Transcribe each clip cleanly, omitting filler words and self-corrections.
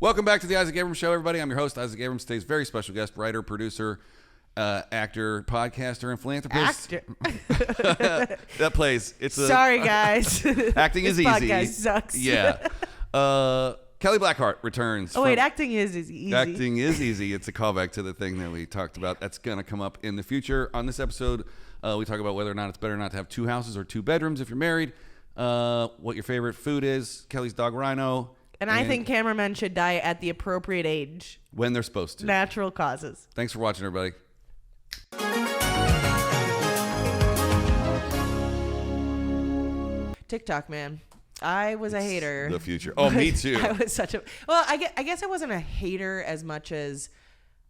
Welcome back to the Isaac Abrams Show, everybody. I'm your host, Isaac Abrams. Today's very special guest, writer, producer, actor, podcaster, and philanthropist. Actor. That plays. Sorry, guys. Acting is this easy. Podcast sucks. Yeah. Kelly Blackheart returns. Oh, wait, acting is easy. Acting is easy. It's a callback to the thing that we talked about. That's going to come up in the future. On this episode, we talk about whether or not it's better not to have two houses or two bedrooms if you're married, what your favorite food is, Kelly's dog Rhino. And I think cameramen should die at the appropriate age. When they're supposed to. Natural causes. Thanks for watching, everybody. TikTok, man. I was a hater. The future. Oh, me too. I was such a... Well, I guess I wasn't a hater as much as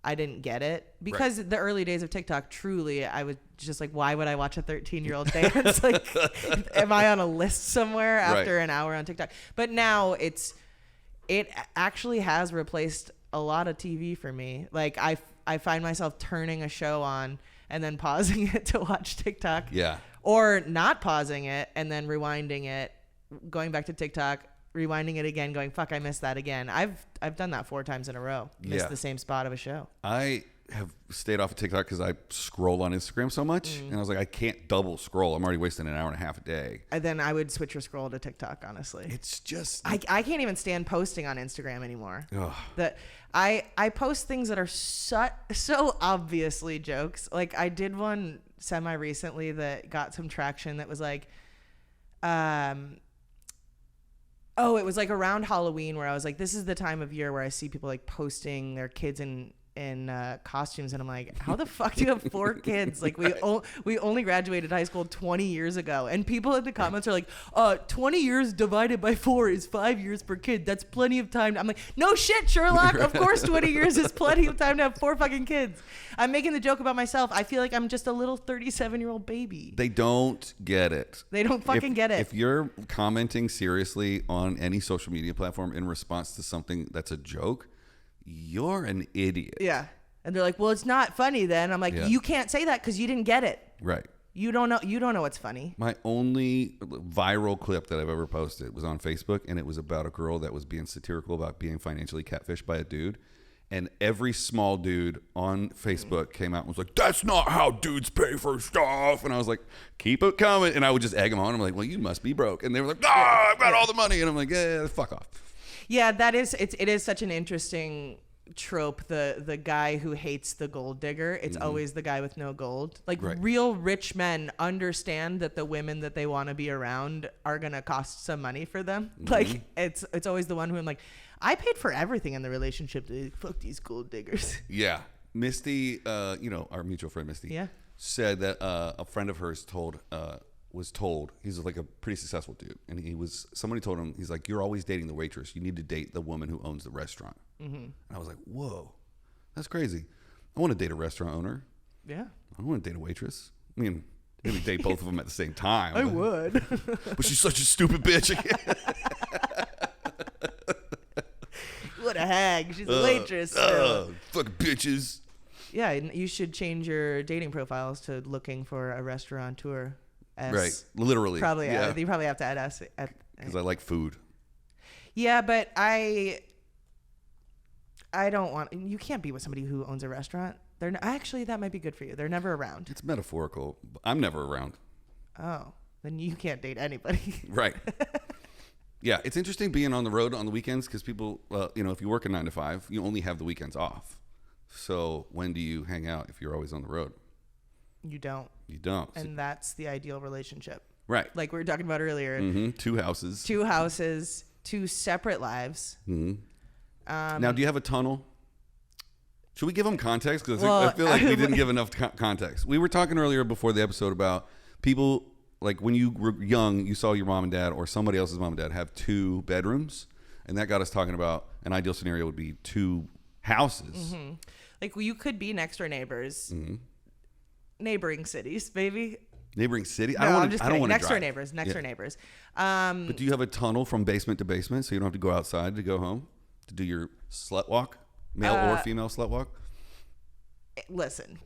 I didn't get it. Because the early days of TikTok, truly, I was just like, why would I watch a 13-year-old dance? Like, am I on a list somewhere after an hour on TikTok? But now it actually has replaced a lot of TV for me. Like, I find myself turning a show on and then pausing it to watch TikTok. Yeah. Or not pausing it and then rewinding it, going back to TikTok, rewinding it again, going, fuck, I missed that again. I've done that 4 times in a row. Missed the same spot of a show. I have stayed off of TikTok because I scroll on Instagram so much. And I was like, I can't double scroll. I'm already wasting an hour and a half a day. And then I would switch your scroll to TikTok, honestly. It's just... I can't even stand posting on Instagram anymore. Ugh. That I post things that are so obviously jokes. Like, I did one semi-recently that got some traction that was like... Oh, it was like around Halloween where I was like, this is the time of year where I see people like posting their kids in costumes, and I'm like, how the fuck do you have 4 kids? Like, we only graduated high school 20 years ago, and people in the comments are like, 20 years divided by 4 is 5 years per kid. That's plenty of time. I'm like, no shit, Sherlock. Of course 20 years is plenty of time to have 4 fucking kids. I'm making the joke about myself. I feel like I'm just a little 37-year-old baby. They don't get it. They don't fucking get it. If you're commenting seriously on any social media platform in response to something that's a joke, you're an idiot. Yeah. And they're like, well, it's not funny then. I'm like, you can't say that because you didn't get it. Right. You don't know what's funny. My only viral clip that I've ever posted was on Facebook, and it was about a girl that was being satirical about being financially catfished by a dude. And every small dude on Facebook came out and was like, that's not how dudes pay for stuff. And I was like, keep it coming. And I would just egg them on. I'm like, well, you must be broke. And they were like, I've got all the money. And I'm like, yeah, fuck off. Yeah, it is such an interesting trope. The guy who hates the gold digger. It's always the guy with no gold. Like, real rich men understand that the women that they want to be around are going to cost some money for them. Like, it's always the one who I'm like, I paid for everything in the relationship. Fuck these gold diggers. Yeah. Misty, our mutual friend Misty, said that a friend of hers was told, he's like a pretty successful dude, and somebody told him, he's like, you're always dating the waitress. You need to date the woman who owns the restaurant. And I was like, whoa, that's crazy. I want to date a restaurant owner. Yeah. I don't want to date a waitress. I mean, maybe date both of them at the same time. I would. But she's such a stupid bitch. What a hag. She's a waitress. Fucking bitches. Yeah, you should change your dating profiles to looking for a restaurateur. S. Right, literally. Probably, you probably have to add S. Because I like food. Yeah, but I don't want... You can't be with somebody who owns a restaurant. Actually, that might be good for you. They're never around. It's metaphorical. I'm never around. Oh, then you can't date anybody. Right. Yeah, it's interesting being on the road on the weekends because people, if you work a 9 to 5, you only have the weekends off. So when do you hang out if you're always on the road? You don't. You don't. And that's the ideal relationship. Right. Like we were talking about earlier. 2 houses. 2 houses, 2 separate lives. Now, do you have a tunnel? Should we give them context? Because I feel like we didn't give enough context. We were talking earlier before the episode about people... Like when you were young, you saw your mom and dad or somebody else's mom and dad have 2 bedrooms. And that got us talking about an ideal scenario would be 2 houses. Like you could be next door neighbors. Neighboring cities, maybe. Neighboring city? No, I'm just kidding. Next door neighbors. Next door neighbors. But do you have a tunnel from basement to basement so you don't have to go outside to go home? To do your slut walk? Male or female slut walk? Listen.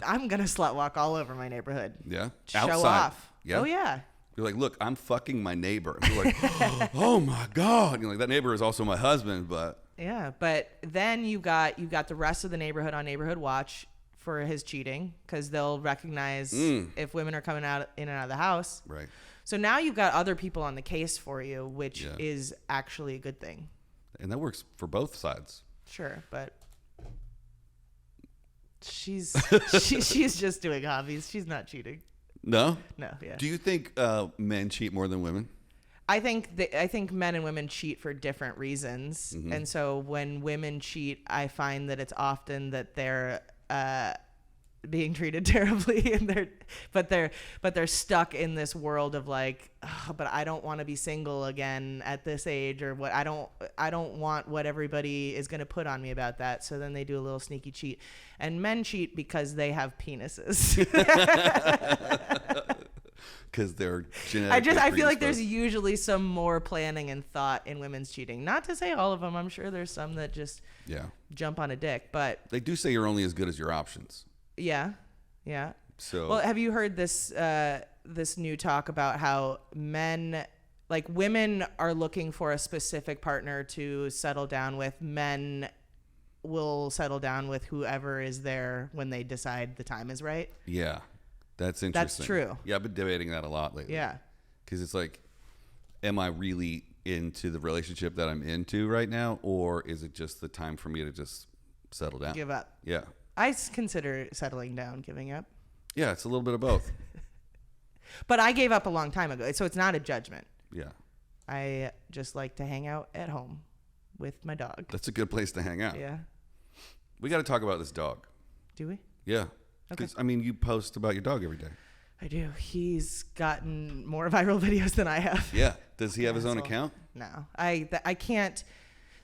I'm gonna slut walk all over my neighborhood. Yeah, Show outside. off. Yeah. Oh yeah. You're like, look, I'm fucking my neighbor. And you're like, oh my God. And you're like, that neighbor is also my husband, but. Yeah, but then you got the rest of the neighborhood on neighborhood watch for his cheating, because they'll recognize if women are coming out in and out of the house. Right. So now you've got other people on the case for you, which is actually a good thing. And that works for both sides. Sure, but she's just doing hobbies. She's not cheating. No? No, yeah. Do you think men cheat more than women? I think men and women cheat for different reasons. Mm-hmm. And so when women cheat, I find that it's often that they're being treated terribly, and they're stuck in this world of like, oh, but I don't want to be single again at this age, or what I don't want what everybody is going to put on me about that. So then they do a little sneaky cheat. And men cheat because they have penises. Because they're genetically I feel like there's usually some more planning and thought in women's cheating. Not to say all of them. I'm sure there's some that just jump on a dick. But they do say you're only as good as your options. Yeah. So, well, have you heard this this new talk about how women are looking for a specific partner to settle down with? Men will settle down with whoever is there when they decide the time is right. Yeah, that's interesting. That's true. Yeah, I've been debating that a lot lately. Yeah, because it's like, am I really into the relationship that I'm into right now, or is it just the time for me to just settle down? Give up. Yeah. I consider settling down giving up. Yeah, it's a little bit of both. But I gave up a long time ago, so it's not a judgment. Yeah. I just like to hang out at home with my dog. That's a good place to hang out. Yeah. We got to talk about this dog. Do we? Yeah. Because, I mean, you post about your dog every day. I do. He's gotten more viral videos than I have. Yeah. Does he have his own account? No. I can't.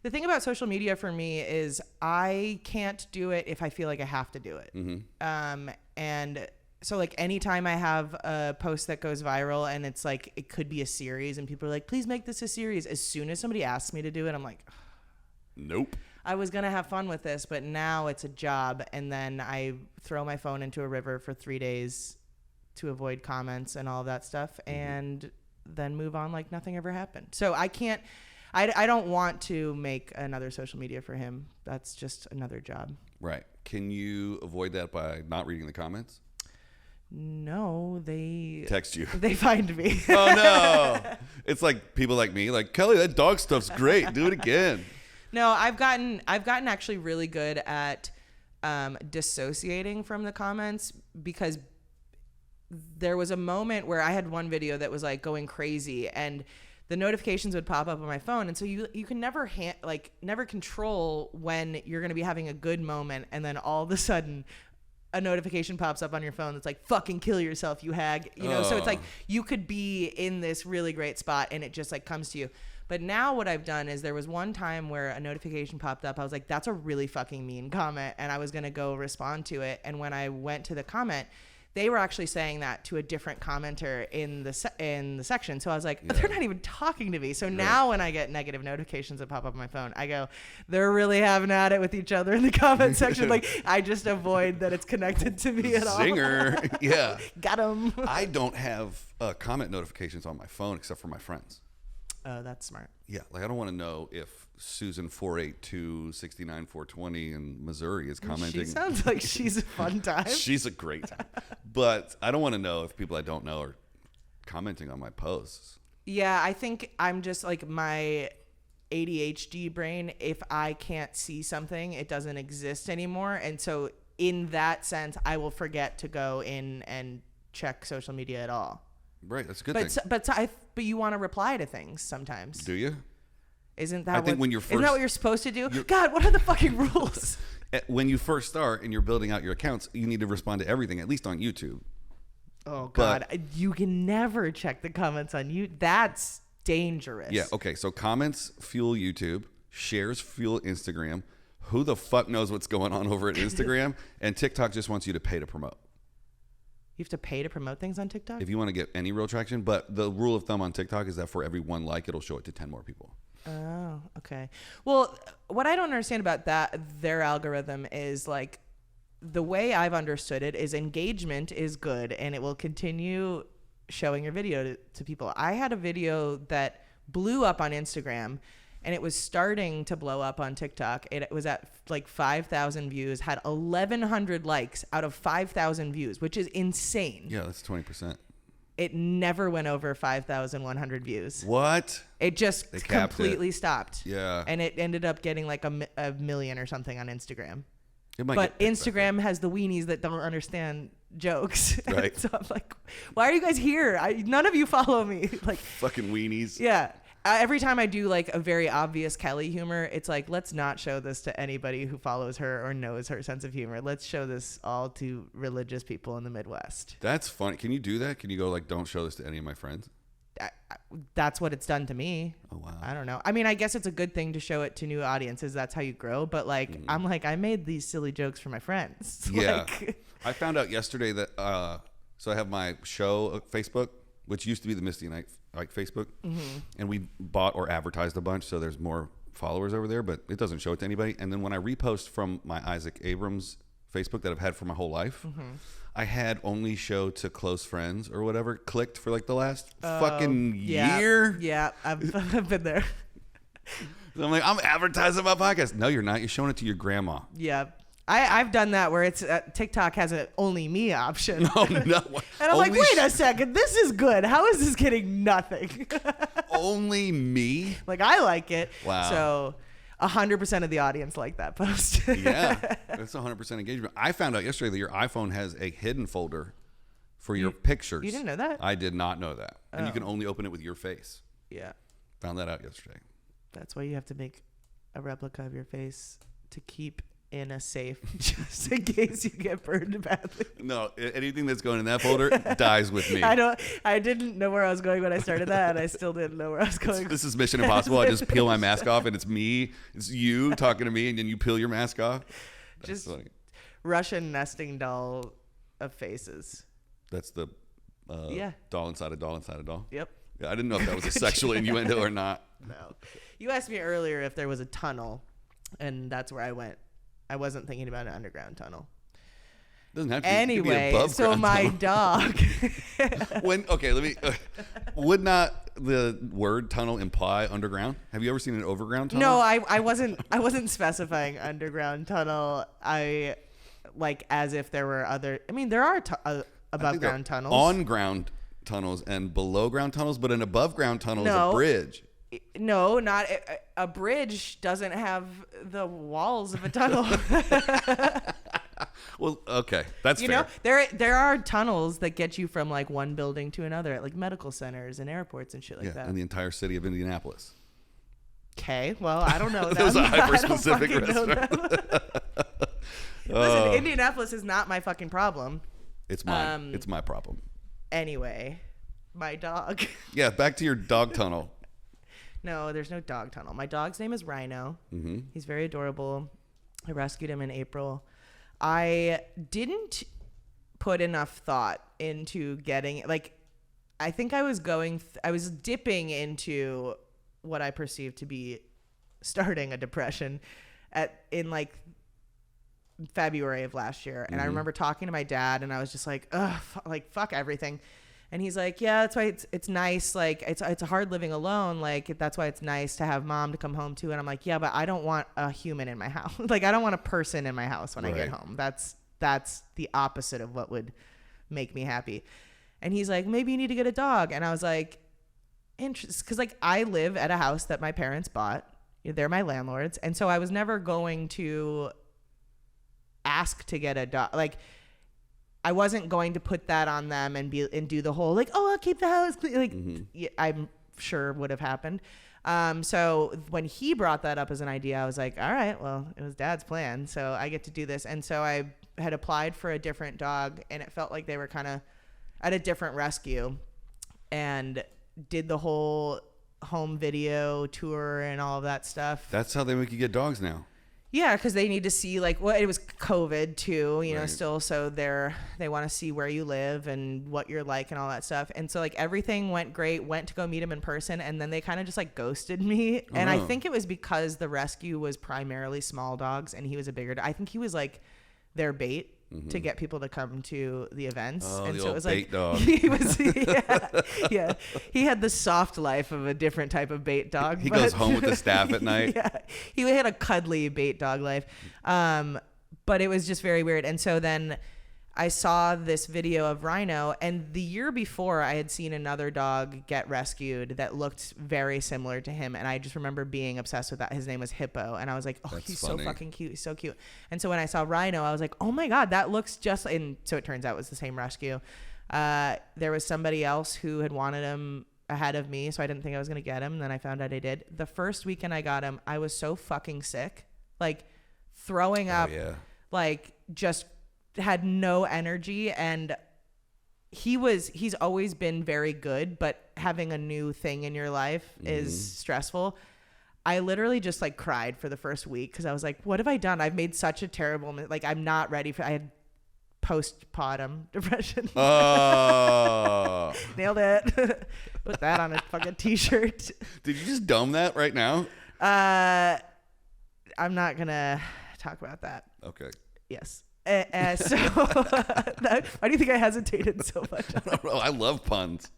The thing about social media for me is I can't do it if I feel like I have to do it. Mm-hmm. And so like anytime I have a post that goes viral and it's like, it could be a series and people are like, please make this a series. As soon as somebody asks me to do it, I'm like, nope. I was going to have fun with this, but now it's a job. And then I throw my phone into a river for 3 days to avoid comments and all of that stuff. Mm-hmm. And then move on like nothing ever happened. So I can't. I don't want to make another social media for him. That's just another job. Right. Can you avoid that by not reading the comments? No, they text you. They find me. Oh no! It's like people like me, like Kelly. That dog stuff's great. Do it again. No, I've gotten actually really good at dissociating from the comments, because there was a moment where I had one video that was like going crazy and the notifications would pop up on my phone. And so you can never never control when you're going to be having a good moment. And then all of a sudden a notification pops up on your phone that's like, fucking kill yourself, you hag, so it's like you could be in this really great spot and it just like comes to you. But now what I've done is there was one time where a notification popped up. I was like, that's a really fucking mean comment. And I was going to go respond to it. And when I went to the comment, they were actually saying that to a different commenter in the section. So I was like, they're not even talking to me. So now when I get negative notifications that pop up on my phone, I go, they're really having at it with each other in the comment section. Like, I just avoid that it's connected to me at all. Zinger. Yeah. Got him. I don't have comment notifications on my phone except for my friends. Oh, that's smart. Yeah. Like, I don't want to know if Susan 482-69420 in Missouri is commenting. She sounds like she's a fun time. She's a great time. But I don't want to know if people I don't know are commenting on my posts. Yeah, I think I'm just like my ADHD brain. If I can't see something, it doesn't exist anymore. And so in that sense, I will forget to go in and check social media at all. Right, that's a good thing. But you want to reply to things sometimes. Do you? Isn't that when you're first, isn't that what you're supposed to do? God, what are the fucking rules? When you first start and you're building out your accounts, you need to respond to everything, at least on YouTube. Oh God, you can never check the comments on you. That's dangerous. Yeah. Okay. So comments fuel YouTube, shares fuel Instagram. Who the fuck knows what's going on over at Instagram? And TikTok just wants you to pay to promote. You have to pay to promote things on TikTok? If you want to get any real traction. But the rule of thumb on TikTok is that for every one like, it'll show it to 10 more people. Oh, okay. Well, what I don't understand about their algorithm is like, the way I've understood it is engagement is good and it will continue showing your video to people. I had a video that blew up on Instagram, and it was starting to blow up on TikTok. It was at like 5,000 views, had 1,100 likes out of 5,000 views, which is insane. Yeah, that's 20%. It never went over 5,100 views. What? It just completely stopped. Yeah. And it ended up getting like a million or something on Instagram. But Instagram has the weenies that don't understand jokes. Right. So I'm like, why are you guys here? None of you follow me. Like fucking weenies. Yeah. Every time I do like a very obvious Kelly humor, it's like, let's not show this to anybody who follows her or knows her sense of humor. Let's show this all to religious people in the Midwest. That's funny. Can you do that? Can you go like, don't show this to any of my friends? That's what it's done to me. Oh, wow. I don't know. I mean, I guess it's a good thing to show it to new audiences. That's how you grow. But like, I'm like, I made these silly jokes for my friends. Yeah. Like, I found out yesterday that, so I have my show Facebook, which used to be the Misty Night like Facebook, and we bought or advertised a bunch, so there's more followers over there, but it doesn't show it to anybody. And then when I repost from my Isaac Abrams Facebook that I've had for my whole life, I had only show to close friends or whatever clicked for like the last fucking year. Yeah, I've been there. So I'm like, I'm advertising my podcast. No, you're not. You're showing it to your grandma. Yeah. I've done that where it's TikTok has an only me option. Oh, no. And I'm like, wait a second, this is good. How is this getting nothing? Only me? Like, I like it. Wow. So 100% of the audience liked that post. Yeah, that's 100% engagement. I found out yesterday that your iPhone has a hidden folder for your pictures. You didn't know that? I did not know that. And you can only open it with your face. Yeah. Found that out yesterday. That's why you have to make a replica of your face to keep in a safe just in case you get burned badly. No, anything that's going in that folder dies with me. I didn't know where I was going when I started that, and I still didn't know where I was going. This is Mission Impossible. I just peel my mask off, and it's me. It's you talking to me, and then you peel your mask off. That's just funny. Russian nesting doll of faces. That's the doll inside a doll inside a doll. Yep. Yeah, I didn't know if that was a sexual innuendo or not. No. You asked me earlier if there was a tunnel, and that's where I went. I wasn't thinking about an underground tunnel. Doesn't have to anyway, be so my dog. Would not the word tunnel imply underground? Have you ever seen an overground tunnel? No, I wasn't specifying underground tunnel. I like as if there were other. I mean, there are above ground tunnels, on ground tunnels, and below ground tunnels. But an above ground tunnel is a bridge. No, not a bridge doesn't have the walls of a tunnel. Well, okay, that's fair. You know, there are tunnels that get you from like one building to another at like medical centers and airports and shit like that. In the entire city of Indianapolis. Okay, well, I don't know. That was a hyper-specific restaurant. Listen, Indianapolis is not my fucking problem. It's mine. It's my problem. Anyway, my dog. Yeah, back to your dog tunnel. No, there's no dog tunnel. My dog's name is Rhino. Mm-hmm. He's very adorable. I rescued him in April. I didn't put enough thought into getting I think I was dipping into what I perceived to be starting a depression in like February of last year. And I remember talking to my dad, and I was just like, ugh, fuck everything. And he's like, yeah, that's why it's nice. Like, it's hard living alone. Like, that's why it's nice to have mom to come home to. And I'm like, yeah, but I don't want a human in my house. Like, I don't want a person in my house when I get home. That's the opposite of what would make me happy. And he's like, maybe you need to get a dog. And I was like, interesting. Because, like, I live at a house that my parents bought. They're my landlords. And so I was never going to ask to get a dog. Like, I wasn't going to put that on them and do the whole like, oh, I'll keep the house clean. Like, I'm sure would have happened. So when he brought that up as an idea, I was like, all right, well, it was Dad's plan, so I get to do this. And so I had applied for a different dog, and it felt like they were kind of at a different rescue, and did the whole home video tour and all of that stuff. That's how they make you get dogs now. Yeah, because they need to see, like, well, it was COVID too, you know, still. So they want to see where you live and what you're like and all that stuff. And so, like, everything went great, went to go meet him in person. And then they kind of just, like, ghosted me. Oh. And I think it was because the rescue was primarily small dogs and he was a bigger dog. I think he was, like, their bait. to get people to come to the events. Oh, and the so old it was bait like dog. he was yeah. He had the soft life of a different type of bait dog. He goes home with the staff at night. Yeah. He had a cuddly bait dog life. But it was just very weird. And so then I saw this video of Rhino, and the year before I had seen another dog get rescued that looked very similar to him, and I just remember being obsessed with that. His name was Hippo, and I was like, oh, That's he's funny. so fucking cute. He's so cute. And so when I saw Rhino, I was like, oh my God, that looks just, and so it turns out it was the same rescue. There was somebody else who had wanted him ahead of me, so I didn't think I was going to get him. And then I found out I did. The first weekend I got him, I was so fucking sick, like throwing up, like just had no energy. And he's always been very good, but having a new thing in your life is stressful. I literally just like cried for the first week because I was like, what have I done? I've made such a terrible like I'm not ready for. I had postpartum depression. Oh. Nailed it. Put that on a fucking t-shirt. Did you just dumb that right now? I'm not gonna talk about that. Okay. Yes. So why do you think I hesitated so much? I don't know. I love puns.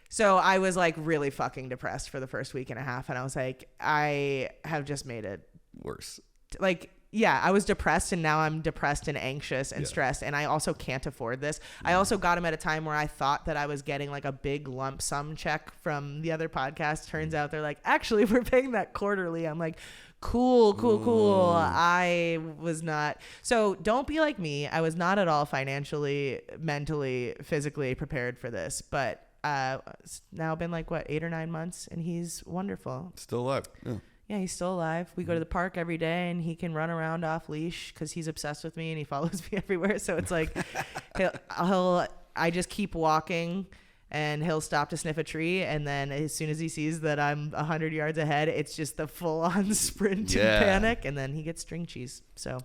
So I was like really fucking depressed for the first week and a half, and I was like, I have just made it Worse. like, yeah, I was depressed, and now I'm depressed and anxious and stressed, and I also can't afford this. I also got him at a time where I thought that I was getting like a big lump sum check from the other podcast. Turns out they're like, actually, we're paying that quarterly. I'm like, cool. I was not. So don't be like me. I was not at all financially, mentally, physically prepared for this, but it's now been like, what, 8 or 9 months, and he's wonderful. Still alive. Yeah. Yeah, he's still alive. We go to the park every day, and he can run around off leash because he's obsessed with me and he follows me everywhere. So it's like, I just keep walking, and he'll stop to sniff a tree, and then as soon as he sees that I'm 100 yards ahead, it's just the full-on sprint and panic, and then he gets string cheese. So,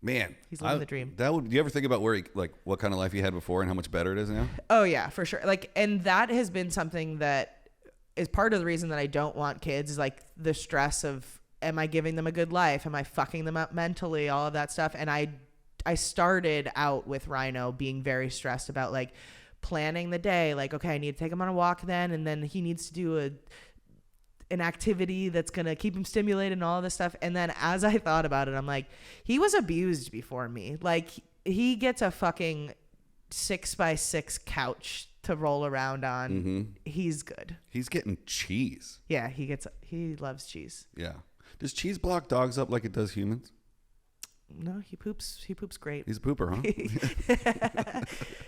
man, he's living the dream. Do you ever think about where what kind of life he had before and how much better it is now? Oh yeah, for sure. Like, and that has been something that is part of the reason that I don't want kids, is like the stress of, am I giving them a good life? Am I fucking them up mentally? All of that stuff. And I started out with Rhino being very stressed about like planning the day. Like, okay, I need to take him on a walk then, and then he needs to do an activity that's going to keep him stimulated and all of this stuff. And then as I thought about it, I'm like, he was abused before me. Like, he gets a fucking 6x6 couch to roll around on. Mm-hmm. He's good. He's getting cheese. Yeah, he loves cheese. Yeah. Does cheese block dogs up like it does humans? No, he poops great. He's a pooper, huh?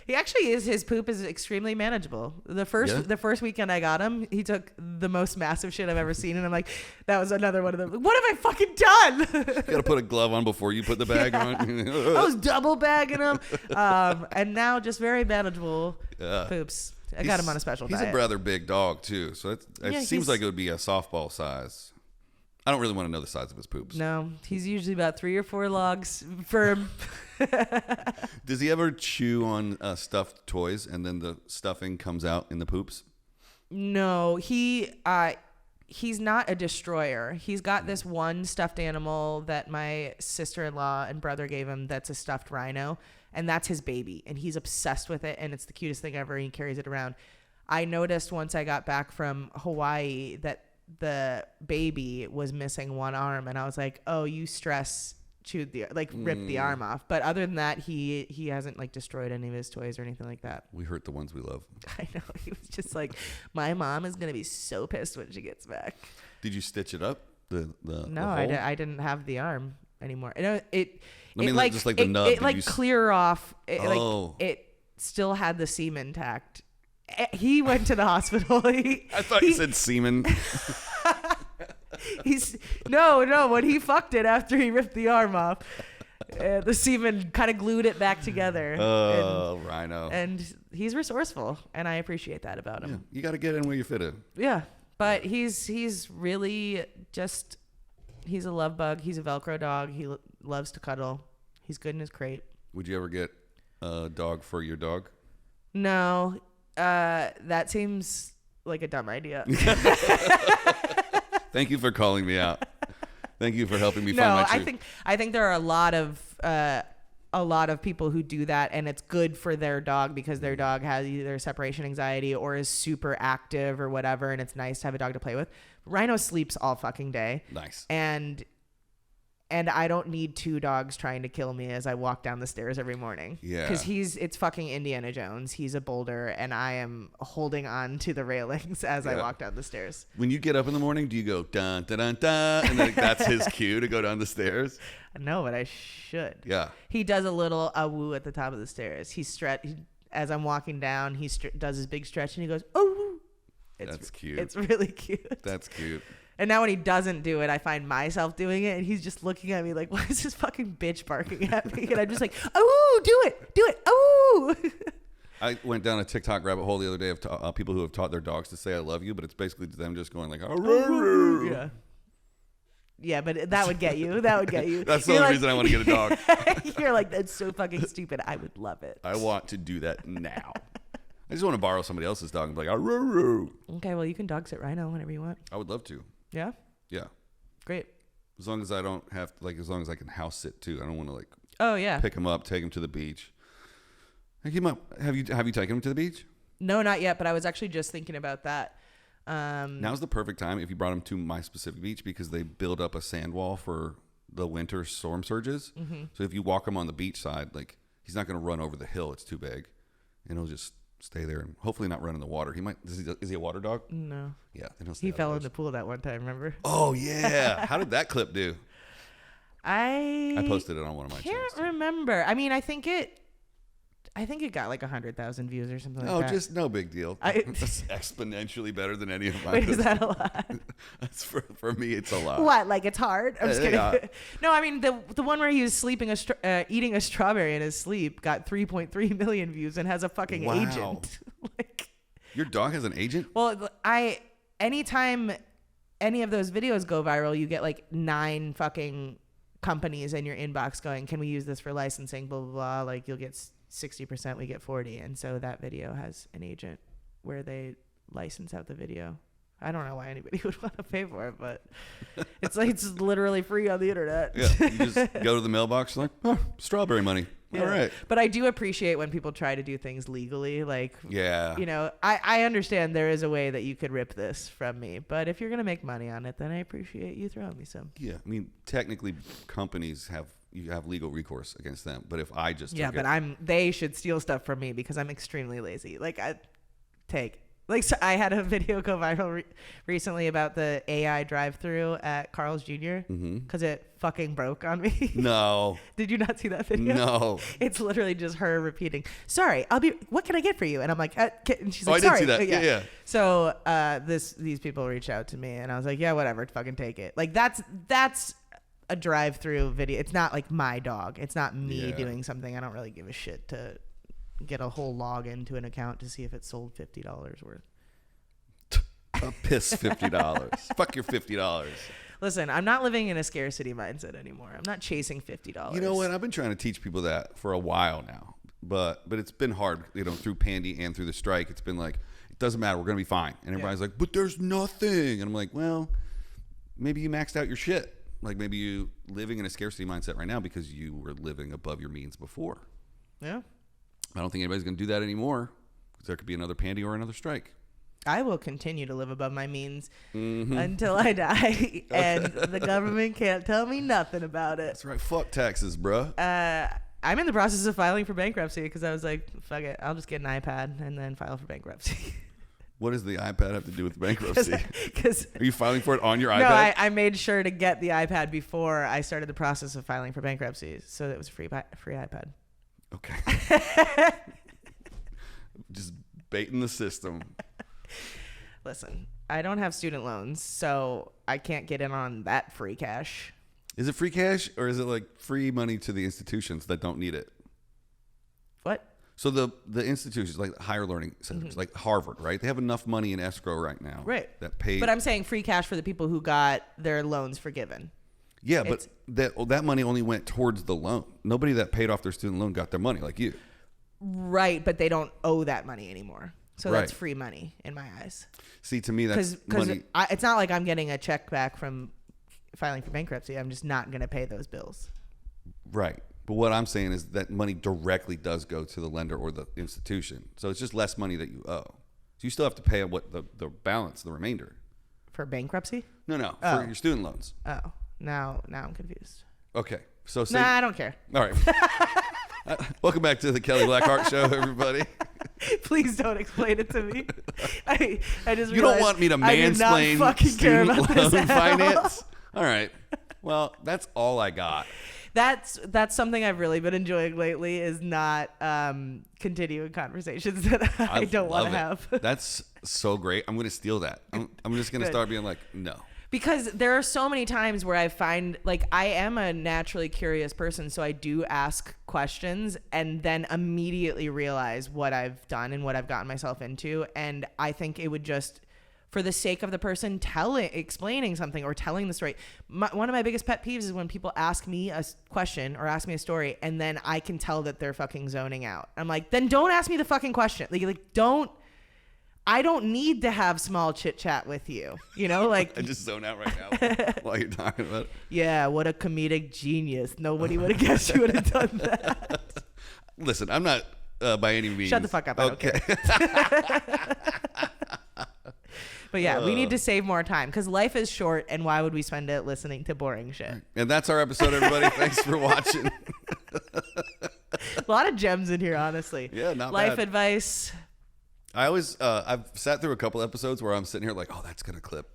He actually is. His poop is extremely manageable. The first weekend I got him, he took the most massive shit I've ever seen, and I'm like, that was another one of them. What have I fucking done? You gotta put a glove on before you put the bag on. I was double bagging him, and now just very manageable poops. I got him on a special diet. He's a rather big dog too, so it seems like it would be a softball size. I don't really want to know the size of his poops. No, he's usually about 3 or 4 logs firm. Does he ever chew on stuffed toys and then the stuffing comes out in the poops? No, he's not a destroyer. He's got this one stuffed animal that my sister-in-law and brother gave him that's a stuffed rhino, and that's his baby, and he's obsessed with it, and it's the cutest thing ever. He carries it around. I noticed once I got back from Hawaii that the baby was missing one arm, and I was like, oh, you ripped the arm off. But other than that, he hasn't like destroyed any of his toys or anything like that. We hurt the ones we love. I know. He was just like, my mom is gonna be so pissed when she gets back. Did you stitch it up? No, I didn't have the arm anymore. Just like the nub. It like clear off. It still had the seam intact. He went to the hospital. I thought you said semen. When he fucked it after he ripped the arm off, the semen kind of glued it back together. Oh, Rhino. And he's resourceful, and I appreciate that about him. Yeah, you got to get in where you fit in. Yeah, but he's really just, he's a love bug. He's a Velcro dog. He loves to cuddle. He's good in his crate. Would you ever get a dog for your dog? No. That seems like a dumb idea. Thank you for calling me out. Thank you for helping me find my truth. I think there are a lot of a lot of people who do that, and it's good for their dog because their dog has either separation anxiety or is super active or whatever, and it's nice to have a dog to play with. Rhino sleeps all fucking day. Nice. And I don't need two dogs trying to kill me as I walk down the stairs every morning. Yeah. Because it's fucking Indiana Jones. He's a boulder, and I am holding on to the railings as I walk down the stairs. When you get up in the morning, do you go dun dun dun dun, and then that's his cue to go down the stairs? No, but I should. Yeah. He does a little woo at the top of the stairs. As I'm walking down, he does his big stretch, and he goes, oh. That's cute. It's really cute. That's cute. And now when he doesn't do it, I find myself doing it, and he's just looking at me like, why is this fucking bitch barking at me? And I'm just like, oh, do it, oh. I went down a TikTok rabbit hole the other day of people who have taught their dogs to say I love you, but it's basically them just going like, oh, yeah. Yeah, but that would get you. That would get you. That's the only reason I want to get a dog. You're like, that's so fucking stupid. I would love it. I want to do that now. I just want to borrow somebody else's dog and be like, oh, okay, well, you can dog sit Rhino whenever you want. I would love to. Yeah? Yeah. Great. As long as I don't have to, as long as I can house sit too. I don't want to pick him up, take him to the beach. Pick him up. Have you taken him to the beach? No, not yet, but I was actually just thinking about that. Now's the perfect time if you brought him to my specific beach because they build up a sand wall for the winter storm surges. Mm-hmm. So if you walk him on the beach side, he's not going to run over the hill. It's too big. And he'll just stay there and hopefully not run in the water. He might. Is he a water dog? No. Yeah. He fell in the pool that one time. Remember? Oh yeah. How did that clip do? I posted it on one of my channels. Can't remember. I mean, I think it got like 100,000 views or something like that. Oh, just no big deal. That's exponentially better than any of mine. Wait, is that a lot? That's for me. It's a lot. What? Like it's hard? I'm just kidding. No, I mean the one where he was sleeping eating a strawberry in his sleep got 3.3 million views and has a fucking agent. Your dog has an agent? Well, anytime any of those videos go viral, you get like 9 fucking companies in your inbox going, "Can we use this for licensing?" Blah blah blah. Like you'll get 60%, we get 40, and so that video has an agent where they license out the video. I don't know why anybody would want to pay for it, but it's literally free on the internet. Yeah, you just go to the mailbox like, oh, strawberry money. Yeah. All right. But I do appreciate when people try to do things legally. I understand there is a way that you could rip this from me, but if you're gonna make money on it, then I appreciate you throwing me some. Yeah, I mean, technically, companies you have legal recourse against them. But if I just they should steal stuff from me because I'm extremely lazy. So I had a video go viral recently about the AI drive-thru at Carl's Jr. because it fucking broke on me. No. Did you not see that video? No. It's literally just her repeating, "Sorry, what can I get for you?" And I'm like, and she's like, "Sorry." I did see that. Yeah. So these people reached out to me, and I was like, "Yeah, whatever, fucking take it." Like that's a drive-through video. It's not like my dog. It's not me doing something. I don't really give a shit to get a whole log into an account to see if it sold $50 worth. A piss $50. Fuck your $50. Listen, I'm not living in a scarcity mindset anymore. I'm not chasing $50. You know what? I've been trying to teach people that for a while now, but it's been hard. Through Pandy and through the strike, it's been like, it doesn't matter. We're gonna be fine. And everybody's like, but there's nothing. And I'm like, well, maybe you maxed out your shit. Like maybe you living in a scarcity mindset right now because you were living above your means before. Yeah. I don't think anybody's going to do that anymore because there could be another Pandy or another strike. I will continue to live above my means until I die, and the government can't tell me nothing about it. That's right. Fuck taxes, bruh. I'm in the process of filing for bankruptcy because I was like, fuck it, I'll just get an iPad and then file for bankruptcy. What does the iPad have to do with bankruptcy? Are you filing for it on your iPad? No, I made sure to get the iPad before I started the process of filing for bankruptcy, so that it was a free iPad. Okay. Just baiting the system. Listen, I don't have student loans, so I can't get in on that free cash. Is it free cash or is it like free money to the institutions that don't need it? What? So the institutions like higher learning centers, like Harvard, right? They have enough money in escrow right now. Right. That pay. But I'm saying free cash for the people who got their loans forgiven. Yeah, but that money only went towards the loan. Nobody that paid off their student loan got their money like you. Right, but they don't owe that money anymore. So that's free money in my eyes. See, to me, that's money. It's not like I'm getting a check back from filing for bankruptcy. I'm just not going to pay those bills. Right. But what I'm saying is that money directly does go to the lender or the institution. So it's just less money that you owe. So you still have to pay what the balance, the remainder. For bankruptcy? No, for your student loans. Oh, now I'm confused. Okay. So nah, I don't care. All right. Welcome back to the Kelly Blackheart Show, everybody. Please don't explain it to me. I just you don't want me to mansplain student loan finance? All right. Well, that's all I got. That's something I've really been enjoying lately is not continuing conversations that I don't want to have. That's so great. I'm going to steal that. I'm just going to start being like, no. Because there are so many times where I find, like, I am a naturally curious person, so I do ask questions and then immediately realize what I've done and what I've gotten myself into. And I think it would just, for the sake of the person explaining something or telling the story. One of my biggest pet peeves is when people ask me a question or ask me a story and then I can tell that they're fucking zoning out. I'm like, then don't ask me the fucking question. Like don't. I don't need to have small chit chat with you. You know, like I just zone out right now while you're talking about it. Yeah, what a comedic genius. Nobody would have guessed you would have done that. Listen, I'm not by any means. Shut the fuck up. Okay. But yeah, we need to save more time because life is short, and why would we spend it listening to boring shit? And that's our episode, everybody. Thanks for watching. A lot of gems in here, honestly. Yeah, not life bad. Advice. I always, I've sat through a couple episodes where I'm sitting here like, oh, that's gonna clip,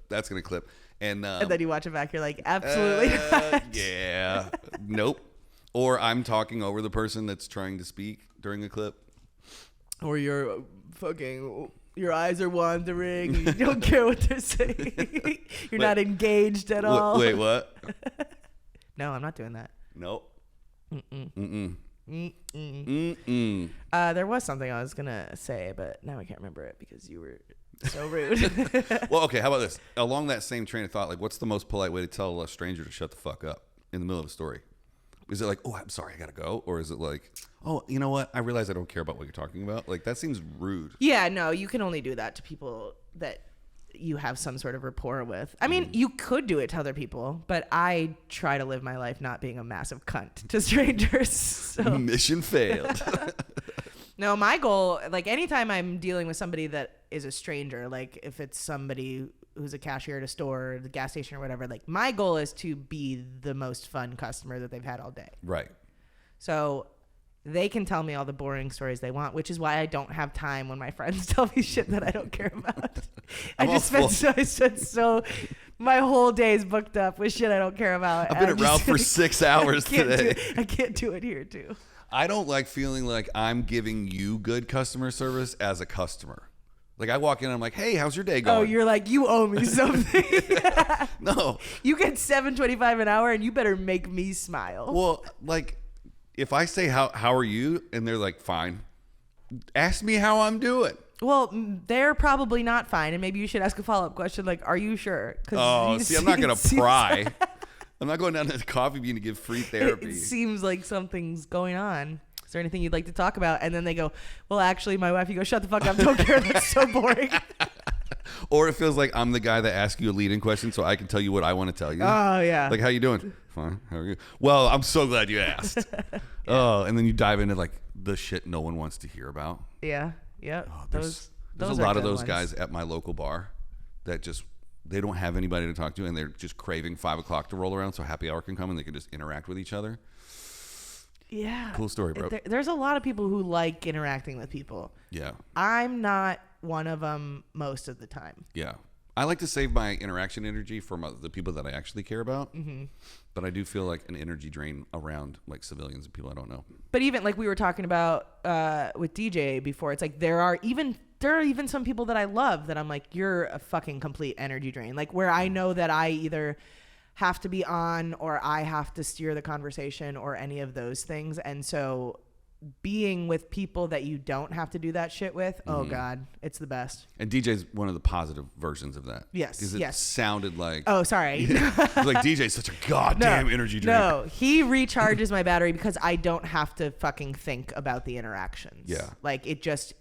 and then you watch it back, you're like, absolutely not. Yeah, nope. Or I'm talking over the person that's trying to speak during a clip. Or you're fucking. Your eyes are wandering. You don't care what they're saying. You're not engaged at all. Wait, what? No, I'm not doing that. Nope. There was something I was going to say, but now I can't remember it because you were so rude. Well, okay, how about this? Along that same train of thought, like, what's the most polite way to tell a stranger to shut the fuck up in the middle of a story? Is it like, oh, I'm sorry, I got to go? Or is it like, oh, you know what? I realize I don't care about what you're talking about. Like, that seems rude. Yeah, no, you can only do that to people that you have some sort of rapport with. I mean, you could do it to other people, but I try to live my life not being a massive cunt to strangers. So. Mission failed. No, my goal, like anytime I'm dealing with somebody that is a stranger, like if it's somebody who's a cashier at a store or the gas station or whatever, like my goal is to be the most fun customer that they've had all day. Right. So they can tell me all the boring stories they want, which is why I don't have time when my friends tell me shit that I don't care about. I spent so my whole day is booked up with shit I don't care about. I've been at Ralph for 6 hours today. I can't do it here too. I don't like feeling like I'm giving you good customer service as a customer. Like I walk in and I'm like, hey, how's your day going? Oh, you're like, you owe me something. No. You get $7.25 an hour and you better make me smile. Well, like if I say, how are you? And they're like, fine. Ask me how I'm doing. Well, they're probably not fine. And maybe you should ask a follow-up question like, are you sure? Oh, see, I'm not going to pry. I'm not going down to the coffee bean to give free therapy. It seems like something's going on. Is there anything you'd like to talk about? And then they go, well, actually, my wife, you go, shut the fuck up. Don't care. That's so boring. Or it feels like I'm the guy that asks you a leading question so I can tell you what I want to tell you. Oh, yeah. Like, how you doing? Fine. How are you? Well, I'm so glad you asked. Yeah. Oh, and then you dive into like the shit no one wants to hear about. Yeah. Yeah. Oh, there's a lot of those guys at my local bar that just, they don't have anybody to talk to and they're just craving 5 o'clock to roll around so happy hour can come and they can just interact with each other. Yeah. Cool story, bro. There's a lot of people who like interacting with people. Yeah. I'm not one of them most of the time. Yeah. I like to save my interaction energy for the people that I actually care about. Mm-hmm. But I do feel like an energy drain around like civilians and people I don't know. But even like we were talking about with DJ before, it's like there are even some people that I love that I'm like, you're a fucking complete energy drain. Like where I know that I either have to be on or I have to steer the conversation or any of those things. And so being with people that you don't have to do that shit with, oh God, it's the best. And DJ's one of the positive versions of that. Yes. Because it sounded like... Oh, sorry. Like DJ's such a goddamn energy drink. No, he recharges my battery because I don't have to fucking think about the interactions. Yeah. Like it just,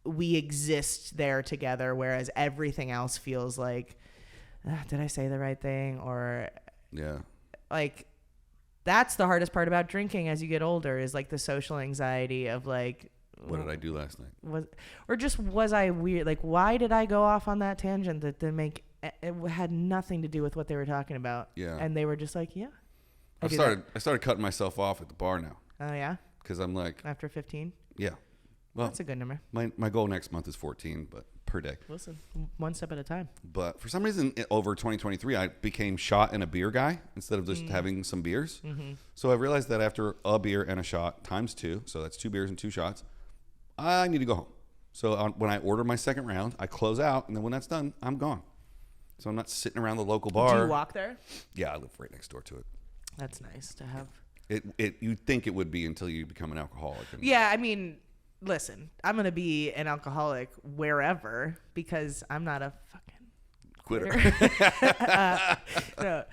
we exist there together, whereas everything else feels like, did I say the right thing? Or yeah, like that's the hardest part about drinking as you get older is like the social anxiety of like, what did I do last night? Was I weird? Like, why did I go off on that tangent that didn't make, it had nothing to do with what they were talking about. Yeah. And they were just like, yeah. I started cutting myself off at the bar now. Oh yeah. Because I'm like, after 15. Yeah. Well, that's a good number. My goal next month is 14, but per day. Listen, one step at a time. But for some reason, over 2023, I became shot and a beer guy instead of just having some beers. Mm-hmm. So I realized that after a beer and a shot times 2, so that's 2 beers and 2 shots, I need to go home. So when I order my second round, I close out, and then when that's done, I'm gone. So I'm not sitting around the local bar. Do you walk there? Yeah, I live right next door to it. That's nice to have. You'd think it would be until you become an alcoholic. Yeah, I mean, listen, I'm going to be an alcoholic wherever because I'm not a fucking quitter. No.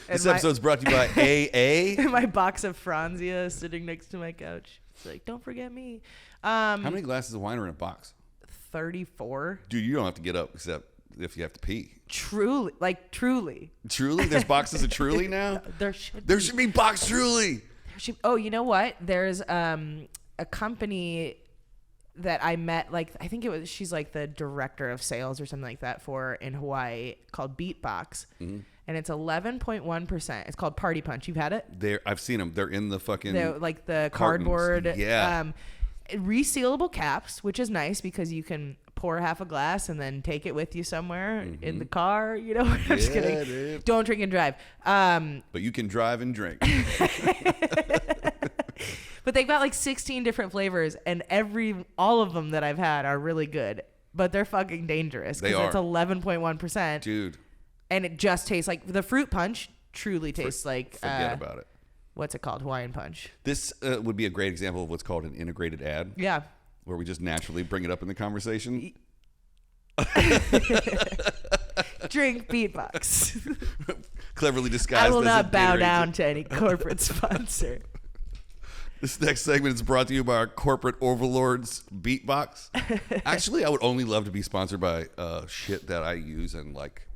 This episode's brought to you by AA. My box of Franzia sitting next to my couch. It's like, don't forget me. How many glasses of wine are in a box? 34. Dude, you don't have to get up except if you have to pee. Truly. Truly? There's boxes of Truly now? There should be box Truly. Oh, you know what? There's a company that I met, like, I think she's like the director of sales or something like that in Hawaii, called Beatbox. Mm-hmm. And it's 11.1%. It's called Party Punch. You've had it? I've seen them. They're in the fucking like the cartons. Cardboard. Yeah. Resealable caps, which is nice because you can pour half a glass and then take it with you somewhere in the car. You know, I'm just kidding. Dude. Don't drink and drive. But you can drive and drink. But they've got like 16 different flavors, and all of them that I've had are really good. But they're fucking dangerous because it's 11.1%. Dude. And it just tastes like the fruit punch. Truly tastes like. Forget about it. What's it called? Hawaiian punch. This would be a great example of what's called an integrated ad. Yeah. Where we just naturally bring it up in the conversation. Drink Beatbox. Cleverly disguised. I will not bow down to any corporate sponsor. This next segment is brought to you by our corporate overlords, Beatbox. Actually, I would only love to be sponsored by shit that I use and like.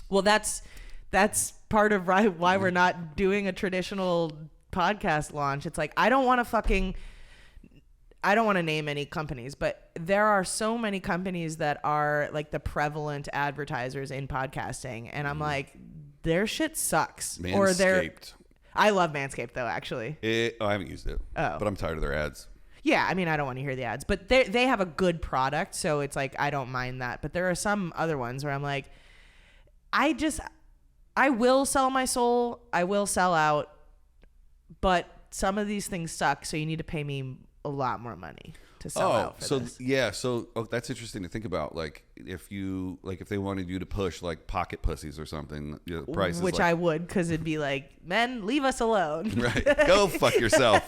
Well, that's part of why we're not doing a traditional podcast launch. It's like I don't want to name any companies, but there are so many companies that are like the prevalent advertisers in podcasting, and I'm like, their shit sucks. Manscaped. I love Manscaped though, actually. I haven't used it. Oh. But I'm tired of their ads. Yeah, I mean, I don't want to hear the ads, but they have a good product, so it's like I don't mind that. But there are some other ones where I'm like, I will sell my soul. I will sell out. But some of these things suck, so you need to pay me a lot more money to sell out for this. Yeah, so that's interesting to think about. Like if they wanted you to push like pocket pussies or something, the price which I would, because it'd be like, men, leave us alone. Right. Go fuck yourself.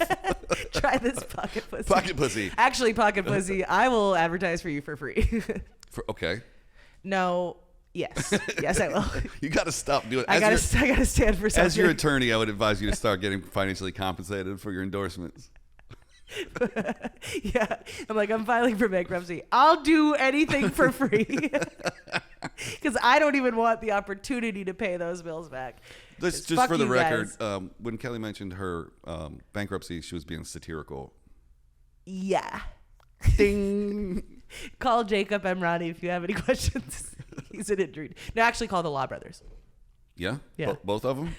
Try this pocket pussy. Pocket pussy. Actually, pocket pussy, I will advertise for you for free. Okay. No. Yes, I will. You got to stop doing it. I got to stand for something. As your attorney, I would advise you to start getting financially compensated for your endorsements. Yeah. I'm like, I'm filing for bankruptcy. I'll do anything for free. Because I don't even want the opportunity to pay those bills back. Just for the record, when Kelly mentioned her bankruptcy, she was being satirical. Yeah. Ding. Call Jacob Emrani if you have any questions. He's an injury. No, actually call the Law Brothers. Yeah? Yeah. Both of them?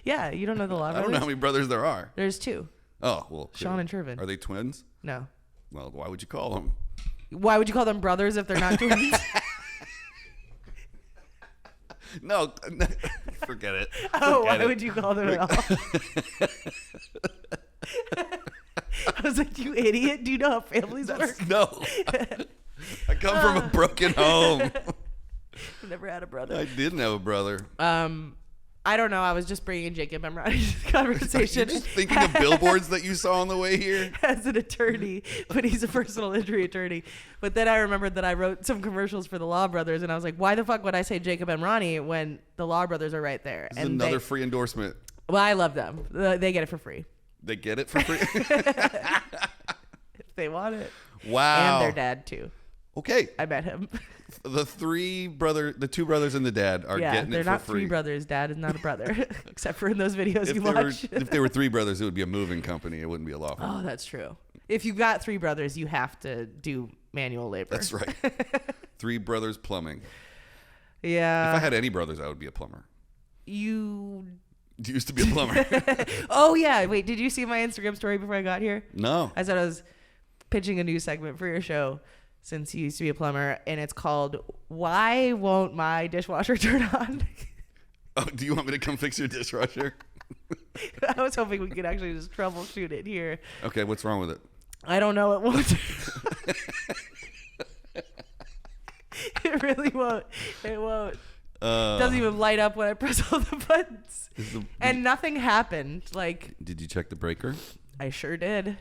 Yeah, you don't know the Law Brothers? I don't know how many brothers there are. There's 2. Oh, well. Sean and Shervin. Are they twins? No. Well, why would you call them? Why would you call them brothers if they're not twins? No, forget it. Oh, why would you call them at all? I was like, you idiot. Do you know how families work? No. I come from a broken home. I've never had a brother. I didn't have a brother. I don't know. I was just bringing Jacob Emrani to the conversation. You're just thinking of billboards that you saw on the way here? As an attorney, but he's a personal injury attorney. But then I remembered that I wrote some commercials for the Law Brothers, and I was like, why the fuck would I say Jacob Emrani when the Law Brothers are right there? This is another free endorsement. Well, I love them. They get it for free. They get it for free? If they want it. Wow. And their dad, too. Okay. I met him. The two brothers and the dad are getting it for free. They're not three brothers. Dad is not a brother, except for in those videos you watch. If they were three brothers, it would be a moving company. It wouldn't be a law firm. Oh, that's true. If you got three brothers, you have to do manual labor. That's right. Three brothers plumbing. Yeah. If I had any brothers, I would be a plumber. You used to be a plumber. Oh, yeah. Wait, did you see my Instagram story before I got here? No. I said I was pitching a new segment for your show since you used to be a plumber, and it's called Why Won't My Dishwasher Turn On? Oh, do you want me to come fix your dishwasher? I was hoping we could actually just troubleshoot it here. Okay, what's wrong with it? I don't know. It won't. It really won't. It won't. It doesn't even light up when I press all the buttons. And nothing happened. Like, did you check the breaker? I sure did.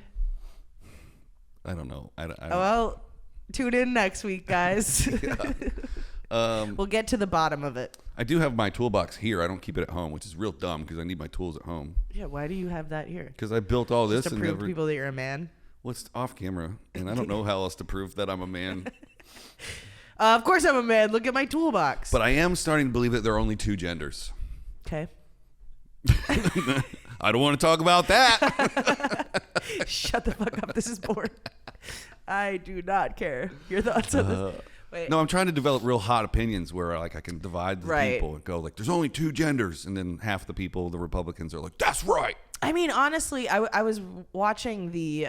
I don't know. Well, tune in next week, guys. We'll get to the bottom of it. I do have my toolbox here. I don't keep it at home, which is real dumb because I need my tools at home. Yeah, why do you have that here? Because I built all this to and prove to people that you're a man. Well, it's off camera, and I don't know how else to prove that I'm a man. Of course I'm a man. Look at my toolbox. But I am starting to believe that there are only two genders. Okay. I don't want to talk about that. Shut the fuck up. This is boring. I do not care. Your thoughts on this? Wait. No, I'm trying to develop real hot opinions where like I can divide the people and go like, there's only two genders, and then half the people, the Republicans, are like, that's right. I mean, honestly, I was watching the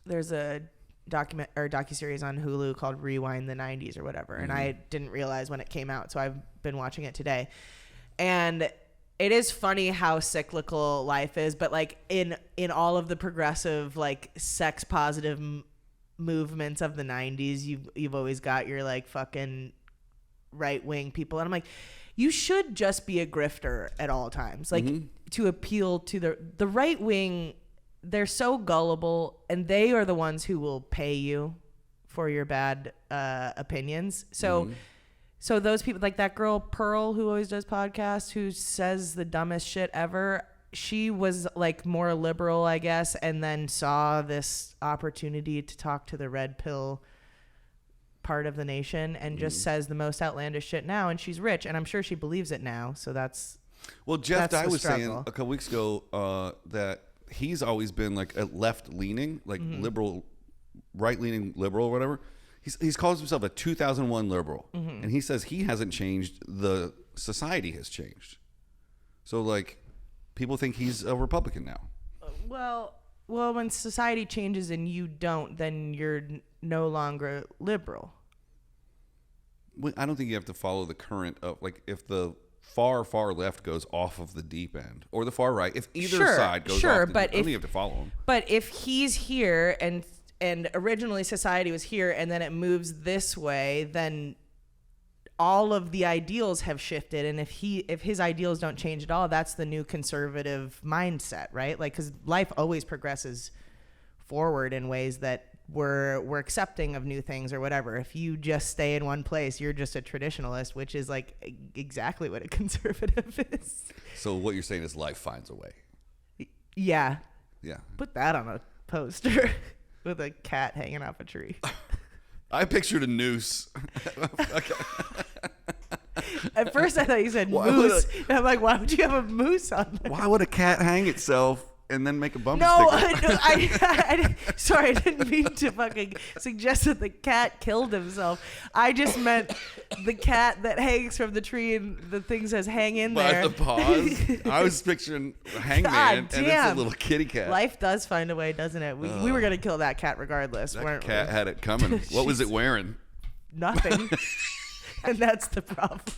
there's a docuseries on Hulu called Rewind the 90s or whatever, and I didn't realize when it came out, so I've been watching it today. And it is funny how cyclical life is, but like in all of the progressive, like sex positive movements of the 90s, you've always got your like fucking right wing people, and I'm like, you should just be a grifter at all times, like to appeal to the right wing. They're so gullible, and they are the ones who will pay you for your bad opinions. So so those people, like that girl Pearl who always does podcasts, who says the dumbest shit ever, she was like more liberal, I guess, and then saw this opportunity to talk to the red pill part of the nation and just says the most outlandish shit now, and she's rich, and I'm sure she believes it now. So that's Jeff Dye was saying a couple weeks ago that he's always been like a left-leaning, like liberal, right-leaning liberal or whatever. He's calls himself a 2001 liberal, and he says he hasn't changed. The society has changed. So like, people think he's a Republican now. Well, when society changes and you don't, then you're no longer liberal. I don't think you have to follow the current of like if the far left goes off of the deep end, or the far right. If either side goes off the deep end, I don't think you have to follow him. But if he's here and originally society was here and then it moves this way, then all of the ideals have shifted. And if his ideals don't change at all, that's the new conservative mindset, right? Like, because life always progresses forward in ways that we're accepting of new things or whatever. If you just stay in one place, you're just a traditionalist, which is like exactly what a conservative is. So what you're saying is life finds a way. Yeah. Yeah. Put that on a poster with a cat hanging off a tree. I pictured a noose. At first I thought you said moose. And I'm like, why would you have a moose on there? Why would a cat hang itself and then make a bumper sticker? Sorry, I didn't mean to fucking suggest that the cat killed himself. I just meant the cat that hangs from the tree and the thing says hang in there. By the paws. I was picturing Hangman, and it's a little kitty cat. Life does find a way, doesn't it? We were going to kill that cat regardless. That cat had it coming. What was it wearing? Nothing. And that's the problem.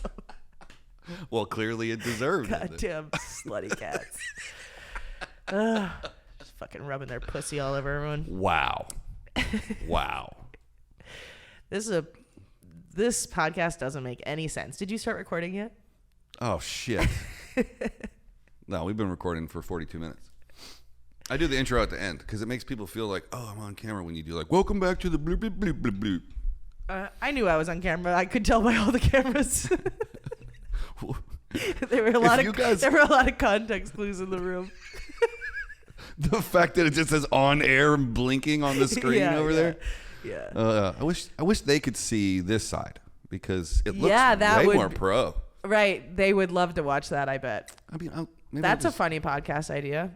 Well, clearly it deserved it. Goddamn slutty cats. Just fucking rubbing their pussy all over everyone. Wow. This podcast doesn't make any sense. Did you start recording yet? Oh shit. No, we've been recording for 42 minutes. I do the intro at the end because it makes people feel like, oh, I'm on camera when you do like, welcome back to the bloop bloop bloop bloop bloop. I knew I was on camera. I could tell by all the cameras. There were a lot of context clues in the room. The fact that it just says on air and blinking on the screen over there. Yeah. I wish they could see this side because it looks way more pro. Right. They would love to watch that, I bet. I mean, that's a funny podcast idea.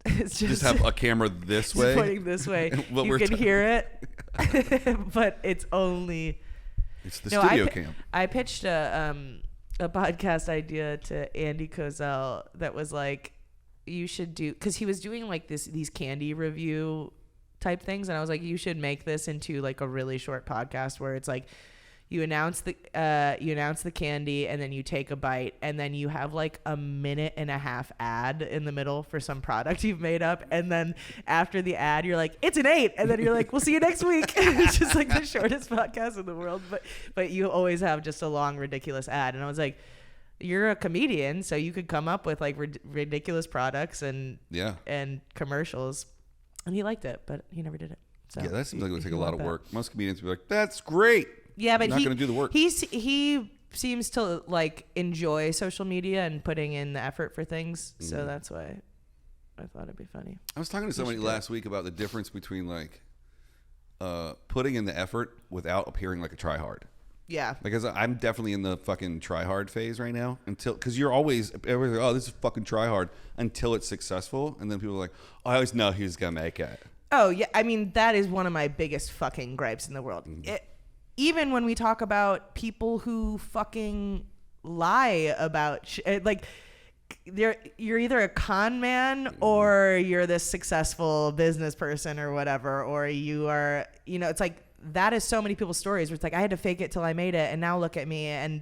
It's just have a camera this way. Pointing this way. You can hear it, but it's only... It's the studio cam. I pitched a podcast idea to Andy Kozel that was like, you should do... Because he was doing like these candy review type things, and I was like, you should make this into like a really short podcast where it's like, you announce the candy, and then you take a bite, and then you have like a 1.5-minute ad in the middle for some product you've made up, and then after the ad you're like, it's an 8, and then you're like, we'll see you next week. It's just like the shortest podcast in the world, but you always have just a long ridiculous ad. And I was like, you're a comedian, so you could come up with like ridiculous products and commercials. And he liked it, but he never did it. So that seems like it would take a lot of work. Most comedians would be like, that's great. Yeah, but he's not going to do the work. He seems to like enjoy social media and putting in the effort for things. So that's why I thought it'd be funny. I was talking to somebody last week about the difference between like putting in the effort without appearing like a tryhard. Yeah. Because I'm definitely in the fucking tryhard phase right now because you're always, everybody's like, oh, this is fucking tryhard until it's successful. And then people are like, oh, I always know he was going to make it. Oh, yeah. I mean, that is one of my biggest fucking gripes in the world. Even when we talk about people who fucking lie about like you're either a con man or you're this successful business person or whatever, or you are, it's like that is so many people's stories where it's like, I had to fake it till I made it, and now look at me. And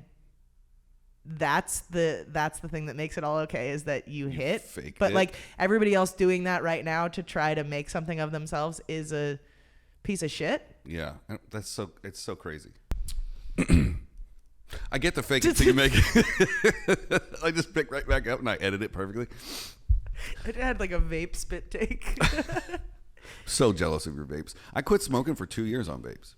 that's the thing that makes it all okay, is that you hit. But like everybody else doing that right now to try to make something of themselves is a piece of shit. Yeah, it's so crazy. I get the fake it till you make it. I just pick right back up and I edit it perfectly. I had like a vape spit take. So jealous of your vapes. I quit smoking for 2 years on vapes.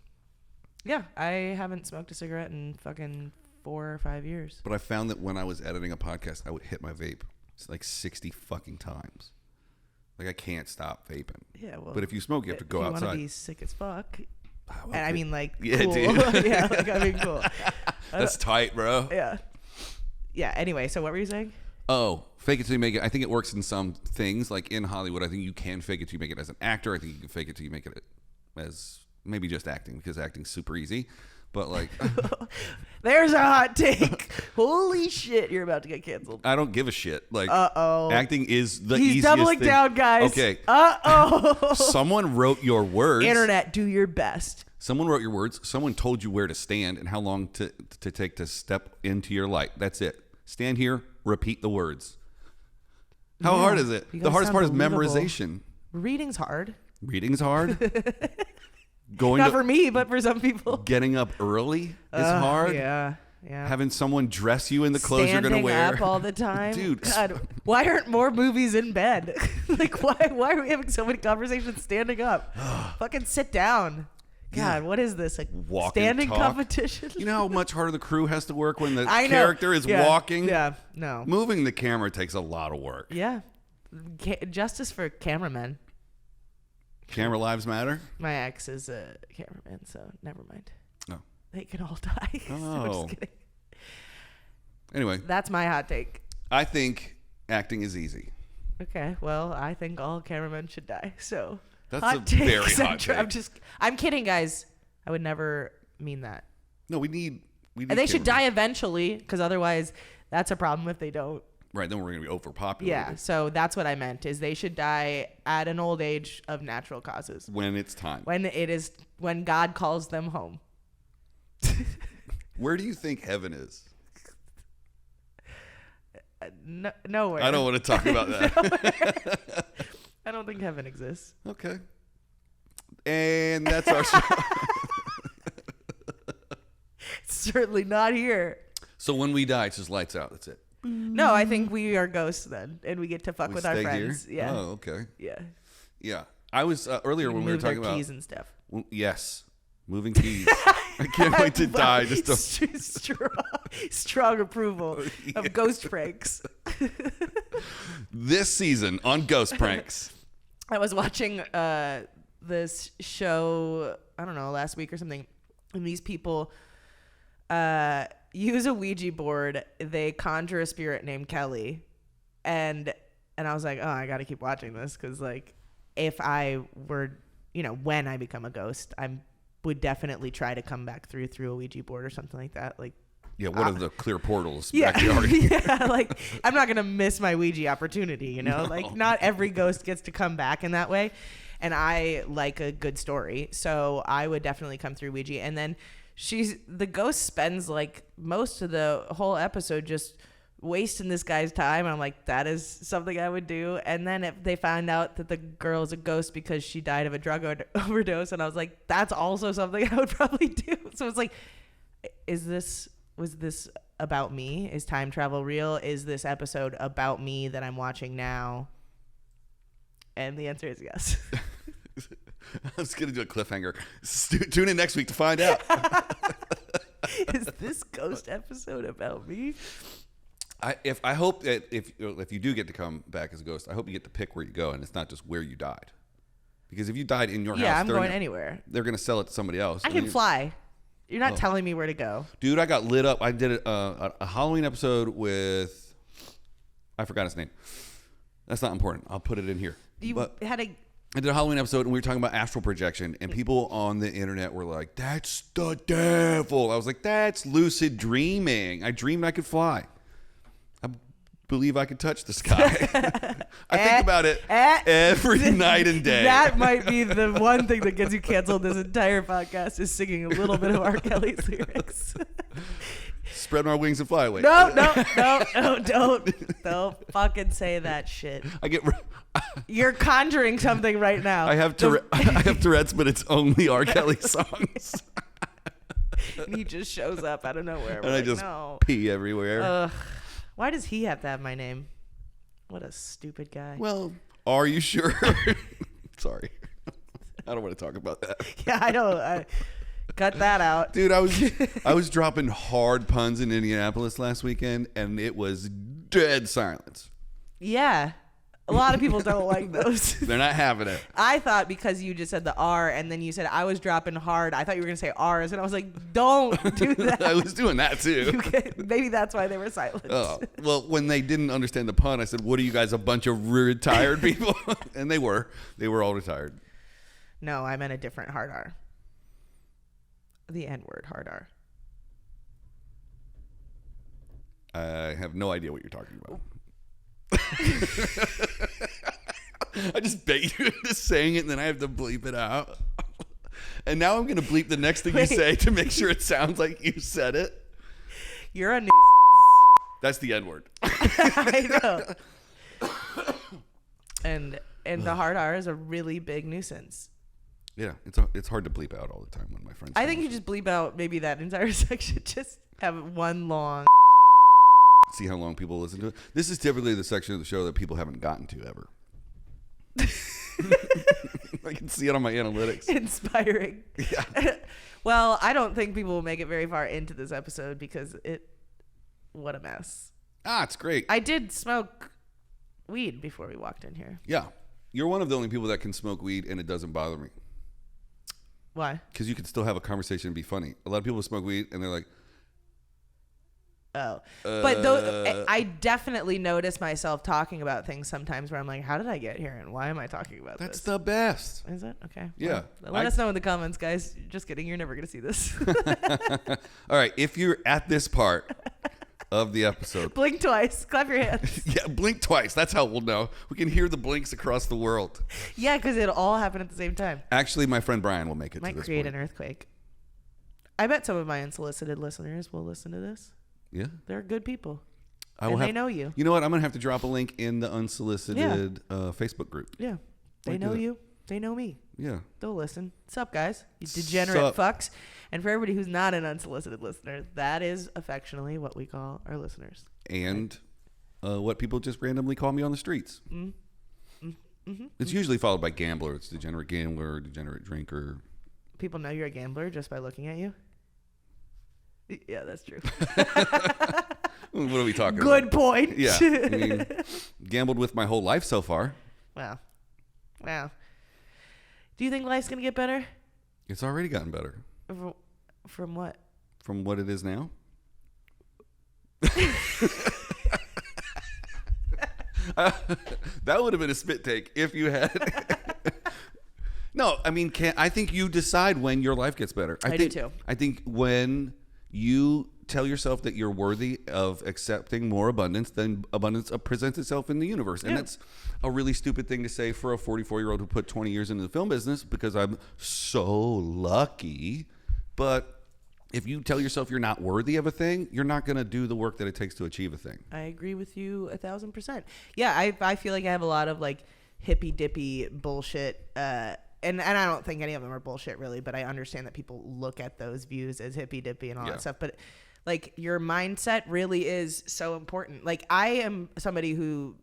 Yeah, I haven't smoked a cigarette in fucking 4 or 5 years. But I found that when I was editing a podcast, I would hit my vape like 60 fucking times. Like I can't stop vaping. Yeah, well. But if you smoke, you have to go outside. You want to be sick as fuck. Oh, and I mean, like, yeah, cool. dude. Yeah, like, I mean, cool. That's tight, bro. Yeah. Yeah. Anyway, so what were you saying? Oh, fake it till you make it. I think it works in some things. Like in Hollywood, I think you can fake it till you make it as an actor. I think you can fake it till you make it as maybe just acting, because acting's super easy. But like, there's a hot take. Holy shit, you're about to get canceled. I don't give a shit. Like, acting is the easiest. He's doubling thing. Down, guys. Okay. Uh-oh. Someone wrote your words. Internet, do your best. Someone wrote your words. Someone told you where to stand and how long to take to step into your light. That's it. Stand here, repeat the words. How hard is it? The hardest part is memorization. Reading's hard. Reading's hard? Not for me, but for some people. Getting up early is hard. Yeah. Having someone dress you in the clothes you're going to wear. Standing up all the time. Dude. God, why aren't more movies in bed? Like, why are we having so many conversations standing up? Fucking sit down. God, what is this? Like standing competition? You know how much harder the crew has to work when the character is walking? Yeah, no. Moving the camera takes a lot of work. Yeah. Justice for cameramen. Camera lives matter? My ex is a cameraman, so never mind. No. They can all die. Oh. So I'm just kidding. Anyway. That's my hot take. I think acting is easy. Okay, well, I think all cameramen should die, so... That's a very hot take. I'm kidding, guys. I would never mean that. No, we need and they should die eventually, because otherwise that's a problem if they don't. Right, then we're going to be overpopulated. Yeah, so that's what I meant, is they should die at an old age of natural causes. When it's time. When God calls them home. Where do you think heaven is? Nowhere. I don't want to talk about that. I don't think heaven exists. Okay. And that's our show. Certainly not here. So when we die, it's just lights out. That's it. No, I think we are ghosts then, and we get to fuck with our friends. Here? Yeah. Oh, okay. Yeah. Yeah. I was earlier when we were talking about keys and stuff. Well, yes, moving keys. I can't wait to die. Just strong approval of ghost pranks. This season on ghost pranks. I was watching this show, I don't know, last week or something, and these people use a Ouija board. They conjure a spirit named Kelly, and I was like, oh, I got to keep watching this because, like, if I were, when I become a ghost, I would definitely try to come back through a Ouija board or something like that. Like, yeah, what are the clear portals yeah, backyard? yeah, like I'm not gonna miss my Ouija opportunity, No. Like not every ghost gets to come back in that way, and I like a good story, so I would definitely come through Ouija. And then the ghost spends like most of the whole episode just wasting this guy's time. I'm like, that is something I would do. And then if they find out that the girl's a ghost because she died of a drug overdose, and I was like, that's also something I would probably do. So it's like, was this about me? Is time travel real? Is this episode about me that I'm watching now? And the answer is yes. I was going to do a cliffhanger. Tune in next week to find out. Is this ghost episode about me? I hope that if you do get to come back as a ghost, I hope you get to pick where you go, and it's not just where you died. Because if you died in your house, I'm going anywhere. They're going to sell it to somebody else. I can fly. You're not telling me where to go. Dude, I got lit up. I did a Halloween episode with, I forgot his name. That's not important. I'll put it in here. I did a Halloween episode, and we were talking about astral projection, and people on the internet were like, that's the devil. I was like, that's lucid dreaming. I dreamed I could fly. I believe I could touch the sky. I think about it every night and day. That might be the one thing that gets you canceled this entire podcast, is singing a little bit of R. Kelly's lyrics. Spread my wings and fly away. No, don't fucking say that shit. You're conjuring something right now. I have Tourette's, but it's only R. Kelly songs. And he just shows up out of nowhere. And I just pee everywhere. Why does he have to have my name? What a stupid guy. Well, are you sure? Sorry. I don't want to talk about that. Yeah, I don't. Cut that out. Dude, I was dropping hard puns in Indianapolis last weekend, and it was dead silence. Yeah. A lot of people don't like those. They're not having it. I thought because you just said the R and then you said I was dropping hard, I thought you were going to say R's, and I was like, don't do that. I was doing that too. Maybe that's why they were silent. Oh, well, when they didn't understand the pun, I said, what are you guys, a bunch of retired people? And they were all retired. No, I meant a different hard R. The N-word hard R. I have no idea what you're talking about. I just bait you into saying it, and then I have to bleep it out. And now I'm going to bleep the next thing you say to make sure it sounds like you said it. You're a That's the N-word. I know. And the hard R is a really big nuisance. Yeah, it's hard to bleep out all the time when my friends. I think you just bleep out maybe that entire section. Just have one long. See how long people listen to it. This is typically the section of the show that people haven't gotten to ever. I can see it on my analytics. Inspiring. Yeah. Well, I don't think people will make it very far into this episode because what a mess. It's great. I did smoke weed before we walked in here. Yeah. You're one of the only people that can smoke weed and it doesn't bother me. Why? Because you can still have a conversation and be funny. A lot of people smoke weed and they're like, oh, but I definitely notice myself talking about things sometimes where I'm like, how did I get here and why am I talking about this? That's the best. Is it? Okay. Yeah. Well, let us know in the comments, guys. Just kidding. You're never going to see this. All right. If you're at this part of the episode, blink twice. Clap your hands. Yeah, blink twice. That's how we'll know. We can hear the blinks across the world. Yeah, because it'll all happen at the same time. Actually, my friend Brian will make it to this point. Might create an earthquake. I bet some of my unsolicited listeners will listen to this. Yeah. They're good people. And they know you. You know what? I'm going to have to drop a link in the Unsolicited Facebook group. Yeah. They know you. They know me. Yeah. They'll listen. What's up, guys? You degenerate fucks. And for everybody who's not an unsolicited listener, that is affectionately what we call our listeners. And what people just randomly call me on the streets. Mm-hmm. It's usually followed by gambler. It's degenerate gambler, degenerate drinker. People know you're a gambler just by looking at you? Yeah, that's true. What are we talking about? Good point. Yeah. I mean, gambled with my whole life so far. Wow. Do you think life's going to get better? It's already gotten better. From what? From what it is now? That would have been a spit take if you had. No, I mean, I think you decide when your life gets better. I do too. I think when you tell yourself that you're worthy of accepting more abundance, then abundance presents itself in the universe. And that's a really stupid thing to say for a 44-year-old who put 20 years into the film business, because I'm so lucky. But if you tell yourself you're not worthy of a thing, you're not going to do the work that it takes to achieve a thing. I agree with you 1,000%. Yeah, I feel like I have a lot of like hippy dippy bullshit. And I don't think any of them are bullshit really, but I understand that people look at those views as hippy dippy and all that stuff. But like your mindset really is so important. Like I am somebody who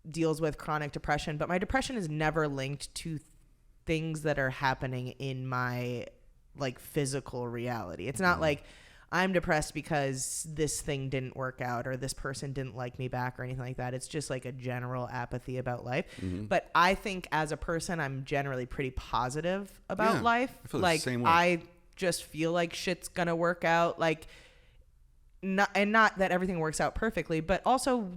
deals with chronic depression, but my depression is never linked to things that are happening in my like physical reality. It's not like I'm depressed because this thing didn't work out or this person didn't like me back or anything like that. It's just like a general apathy about life. But I think as a person, I'm generally pretty positive about life. I feel like the same way. I just feel like shit's gonna work out. Like not that everything works out perfectly, but also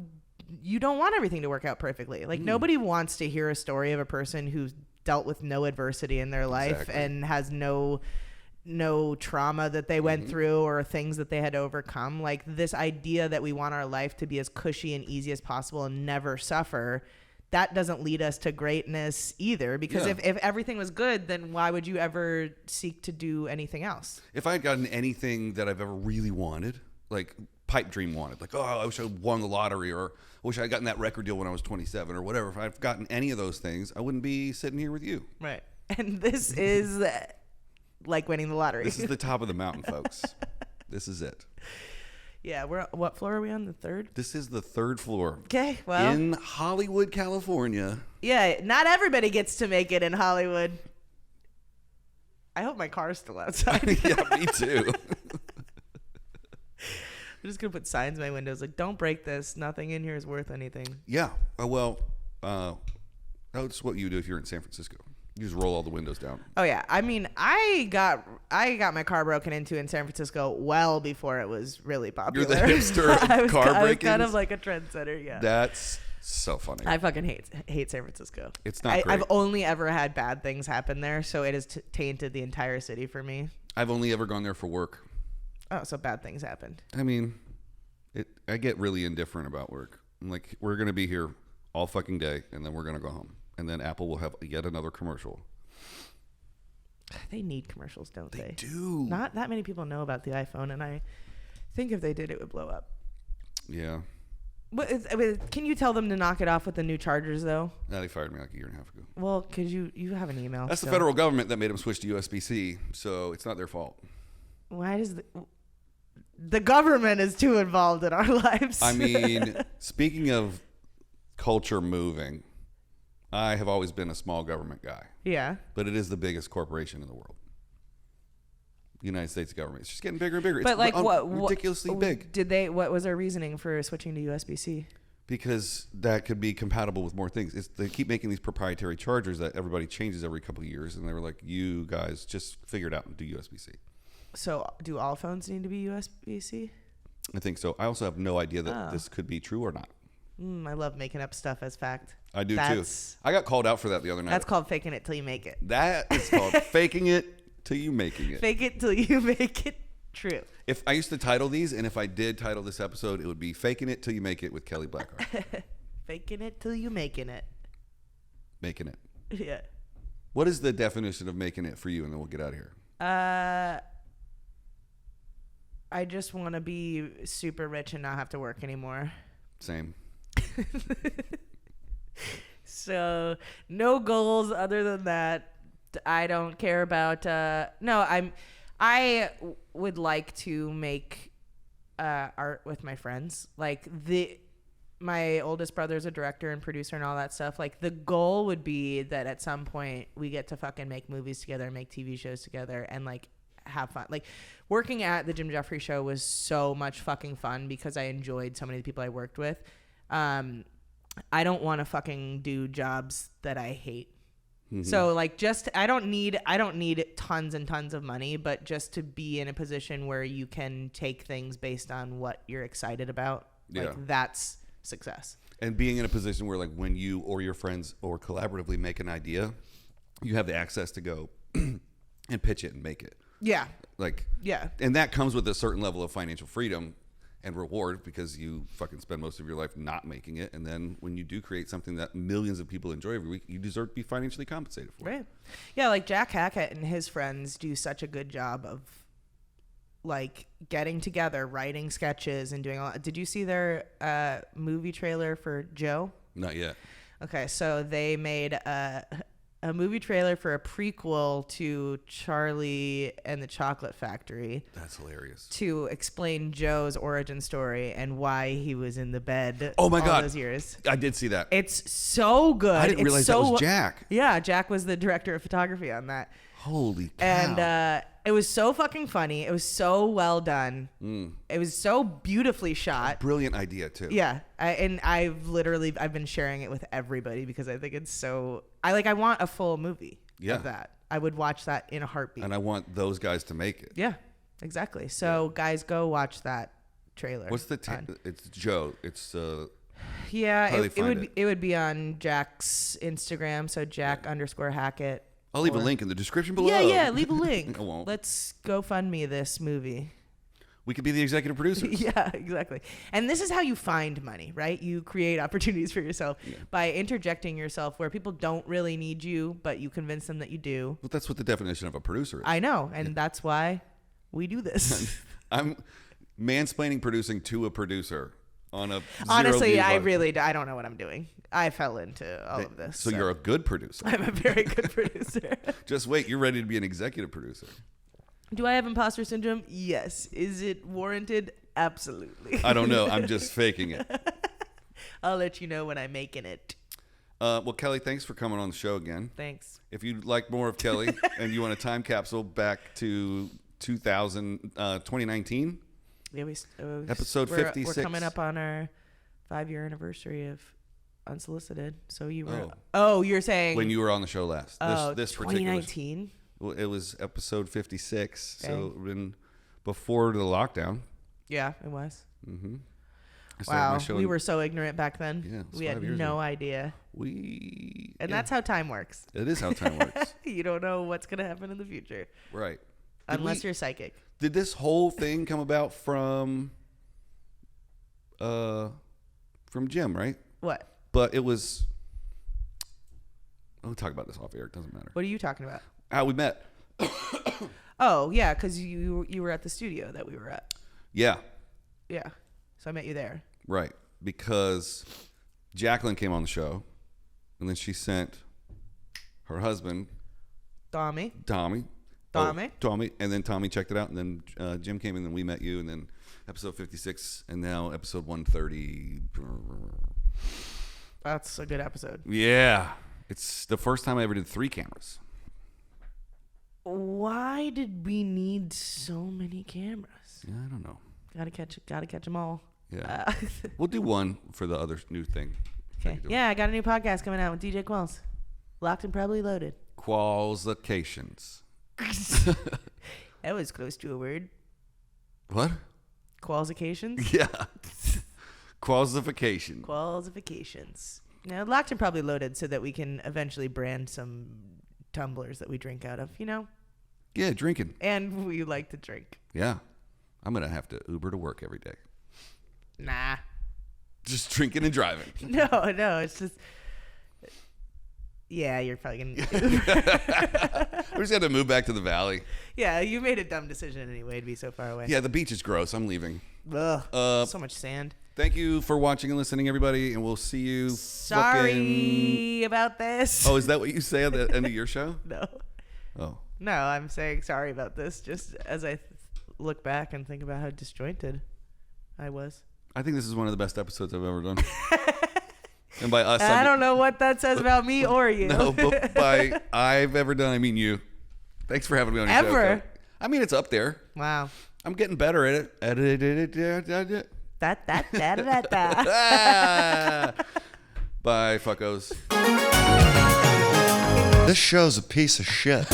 you don't want everything to work out perfectly. Like nobody wants to hear a story of a person who's dealt with no adversity in their life and has no trauma that they went through or things that they had to overcome. Like this idea that we want our life to be as cushy and easy as possible and never suffer, that doesn't lead us to greatness either. Because if everything was good, then why would you ever seek to do anything else? If I had gotten anything that I've ever really wanted, like pipe dream wanted, like, oh, I wish I won the lottery, or I wish I had gotten that record deal when I was 27 or whatever. If I've gotten any of those things, I wouldn't be sitting here with you. Right. And this is like winning the lottery. This is the top of the mountain, folks. This is it. Yeah, what floor are we on? The third? This is the third floor. Okay, well. In Hollywood, California. Yeah, not everybody gets to make it in Hollywood. I hope my car's still outside. Yeah, me too. I'm just going to put signs in my windows like, don't break this. Nothing in here is worth anything. Yeah. That's what you do if you're in San Francisco. You just roll all the windows down. Oh yeah, I mean, I got my car broken into in San Francisco well before it was really popular. You're the hipster of car break-ins? I was kind of like a trendsetter, yeah. That's so funny. I fucking hate San Francisco. It's not great. I've only ever had bad things happen there, so it has tainted the entire city for me. I've only ever gone there for work. Oh, so bad things happened. I mean, I get really indifferent about work. I'm like, we're going to be here all fucking day, and then we're going to go home. And then Apple will have yet another commercial. They need commercials, don't they? They do. Not that many people know about the iPhone, and I think if they did, it would blow up. Yeah. Can you tell them to knock it off with the new chargers, though? No, they fired me like a year and a half ago. Well, because you have an email. That's the federal government that made them switch to USB-C, so it's not their fault. Why does the government is too involved in our lives? I mean, speaking of culture moving, I have always been a small government guy. Yeah. But it is the biggest corporation in the world. The United States government. It's just getting bigger and bigger. But it's like what ridiculously big. What was their reasoning for switching to USB-C? Because that could be compatible with more things. They keep making these proprietary chargers that everybody changes every couple of years, and they were like, you guys just figure it out and do USB-C. So do all phones need to be USB-C? I think so. I also have no idea that this could be true or not. I love making up stuff as fact. I do too. I got called out for that the other night. That's called faking it till you make it. That is called faking it till you making it. Fake it till you make it true. If I used to title these, and if I did title this episode, it would be Faking It Till You Make It with Kelly Blackheart. Faking it till you making it. Making it. Yeah. What is the definition of making it for you? And then we'll get out of here. I just want to be super rich and not have to work anymore. Same. So no goals other than that. I don't care about I would like to make art with my friends. Like my oldest brother's a director and producer and all that stuff. Like the goal would be that at some point we get to fucking make movies together, make TV shows together, and like have fun. Like working at the Jim Jefferies Show was so much fucking fun because I enjoyed so many of the people I worked with. I don't want to fucking do jobs that I hate. So like I don't need tons and tons of money, but just to be in a position where you can take things based on what you're excited about. Like that's success. And being in a position where like when you or your friends or collaboratively make an idea, you have the access to go and pitch it and make it. Yeah. Like, yeah. And that comes with a certain level of financial freedom and reward because you fucking spend most of your life not making it. And then when you do create something that millions of people enjoy every week, you deserve to be financially compensated for it. Right. Yeah. Like Jack Hackett and his friends do such a good job of like getting together, writing sketches and doing all. Did you see their movie trailer for Joe? Not yet. Okay. So they made a movie trailer for a prequel to Charlie and the Chocolate Factory. That's hilarious. To explain Joe's origin story and why he was in the bed all those years. I did see that. It's so good. I didn't realize that was Jack. Yeah, Jack was the director of photography on that. Holy cow. And it was so fucking funny. It was so well done. It was so beautifully shot. Brilliant idea too. Yeah. I've been sharing it with everybody because I think it's so... I want a full movie of that. I would watch that in a heartbeat. And I want those guys to make it. Yeah, exactly. So guys, go watch that trailer. What's the... It's Joe. It's... it would be on Jack's Instagram. So Jack_Hackett. I'll leave a link in the description below. Yeah, leave a link. I won't. Let's GoFundMe this movie. We could be the executive producers. Yeah, exactly. And this is how you find money, right? You create opportunities for yourself by interjecting yourself where people don't really need you, but you convince them that you do. Well, that's what the definition of a producer is. I know, and that's why we do this. I'm mansplaining producing to a producer on a honestly, I don't know what I'm doing. I fell into all of this. So you're a good producer. I'm a very good producer. Just wait, you're ready to be an executive producer. Do I have imposter syndrome? Yes. Is it warranted? Absolutely. I don't know. I'm just faking it. I'll let you know when I'm making it. Well, Kelly, thanks for coming on the show again. Thanks. If you'd like more of Kelly and you want a time capsule back to 2019, episode 56. We're coming up on our 5-year anniversary of Unsolicited. So you were... you're saying... When you were on the show last. This 2019? Well, it was episode 56, so it would have been before the lockdown. Yeah, it was. Mm-hmm. Wow, we were so ignorant back then. Yeah, we had no idea. That's how time works. It is how time works. You don't know what's going to happen in the future. Right. Unless you're psychic. Did this whole thing come about from Jim, right? What? But it was... We'll talk about this off air. It doesn't matter. What are you talking about? How we met. Oh, yeah, because you were at the studio that we were at. Yeah. Yeah. So I met you there. Right. Because Jacqueline came on the show, and then she sent her husband, Tommy. And then Tommy checked it out, and then Jim came in, and then we met you, and then episode 56, and now episode 130. That's a good episode. Yeah. It's the first time I ever did 3 cameras. Why did we need so many cameras? Yeah, I don't know. Gotta catch them all. Yeah. We'll do one for the other new thing. Okay. Yeah, I got a new podcast coming out with DJ Qualls. Locked and Probably Loaded. Qualifications. That was close to a word. What? Qualifications? Yeah. Qualifications. Qualifications. Now, Locked and Probably Loaded so that we can eventually brand some tumblers that we drink out of, you know? Yeah, drinking. And we like to drink. Yeah. I'm going to have to Uber to work every day. Nah. Just drinking and driving. No, it's just... Yeah, you're probably going to... We just got to move back to the valley. Yeah, you made a dumb decision anyway to be so far away. Yeah, the beach is gross. I'm leaving. Ugh, so much sand. Thank you for watching and listening, everybody, and we'll see you. Sorry about this. Oh, is that what you say at the end of your show? No. Oh. No, I'm saying sorry about this just as I look back and think about how disjointed I was. I think this is one of the best episodes I've ever done. And by us, I don't know what that says about me or you. No, but by I've ever done, I mean you. Thanks for having me on your show. Ever? I mean, it's up there. Wow. I'm getting better at it. Bye, fuckos. This show's a piece of shit.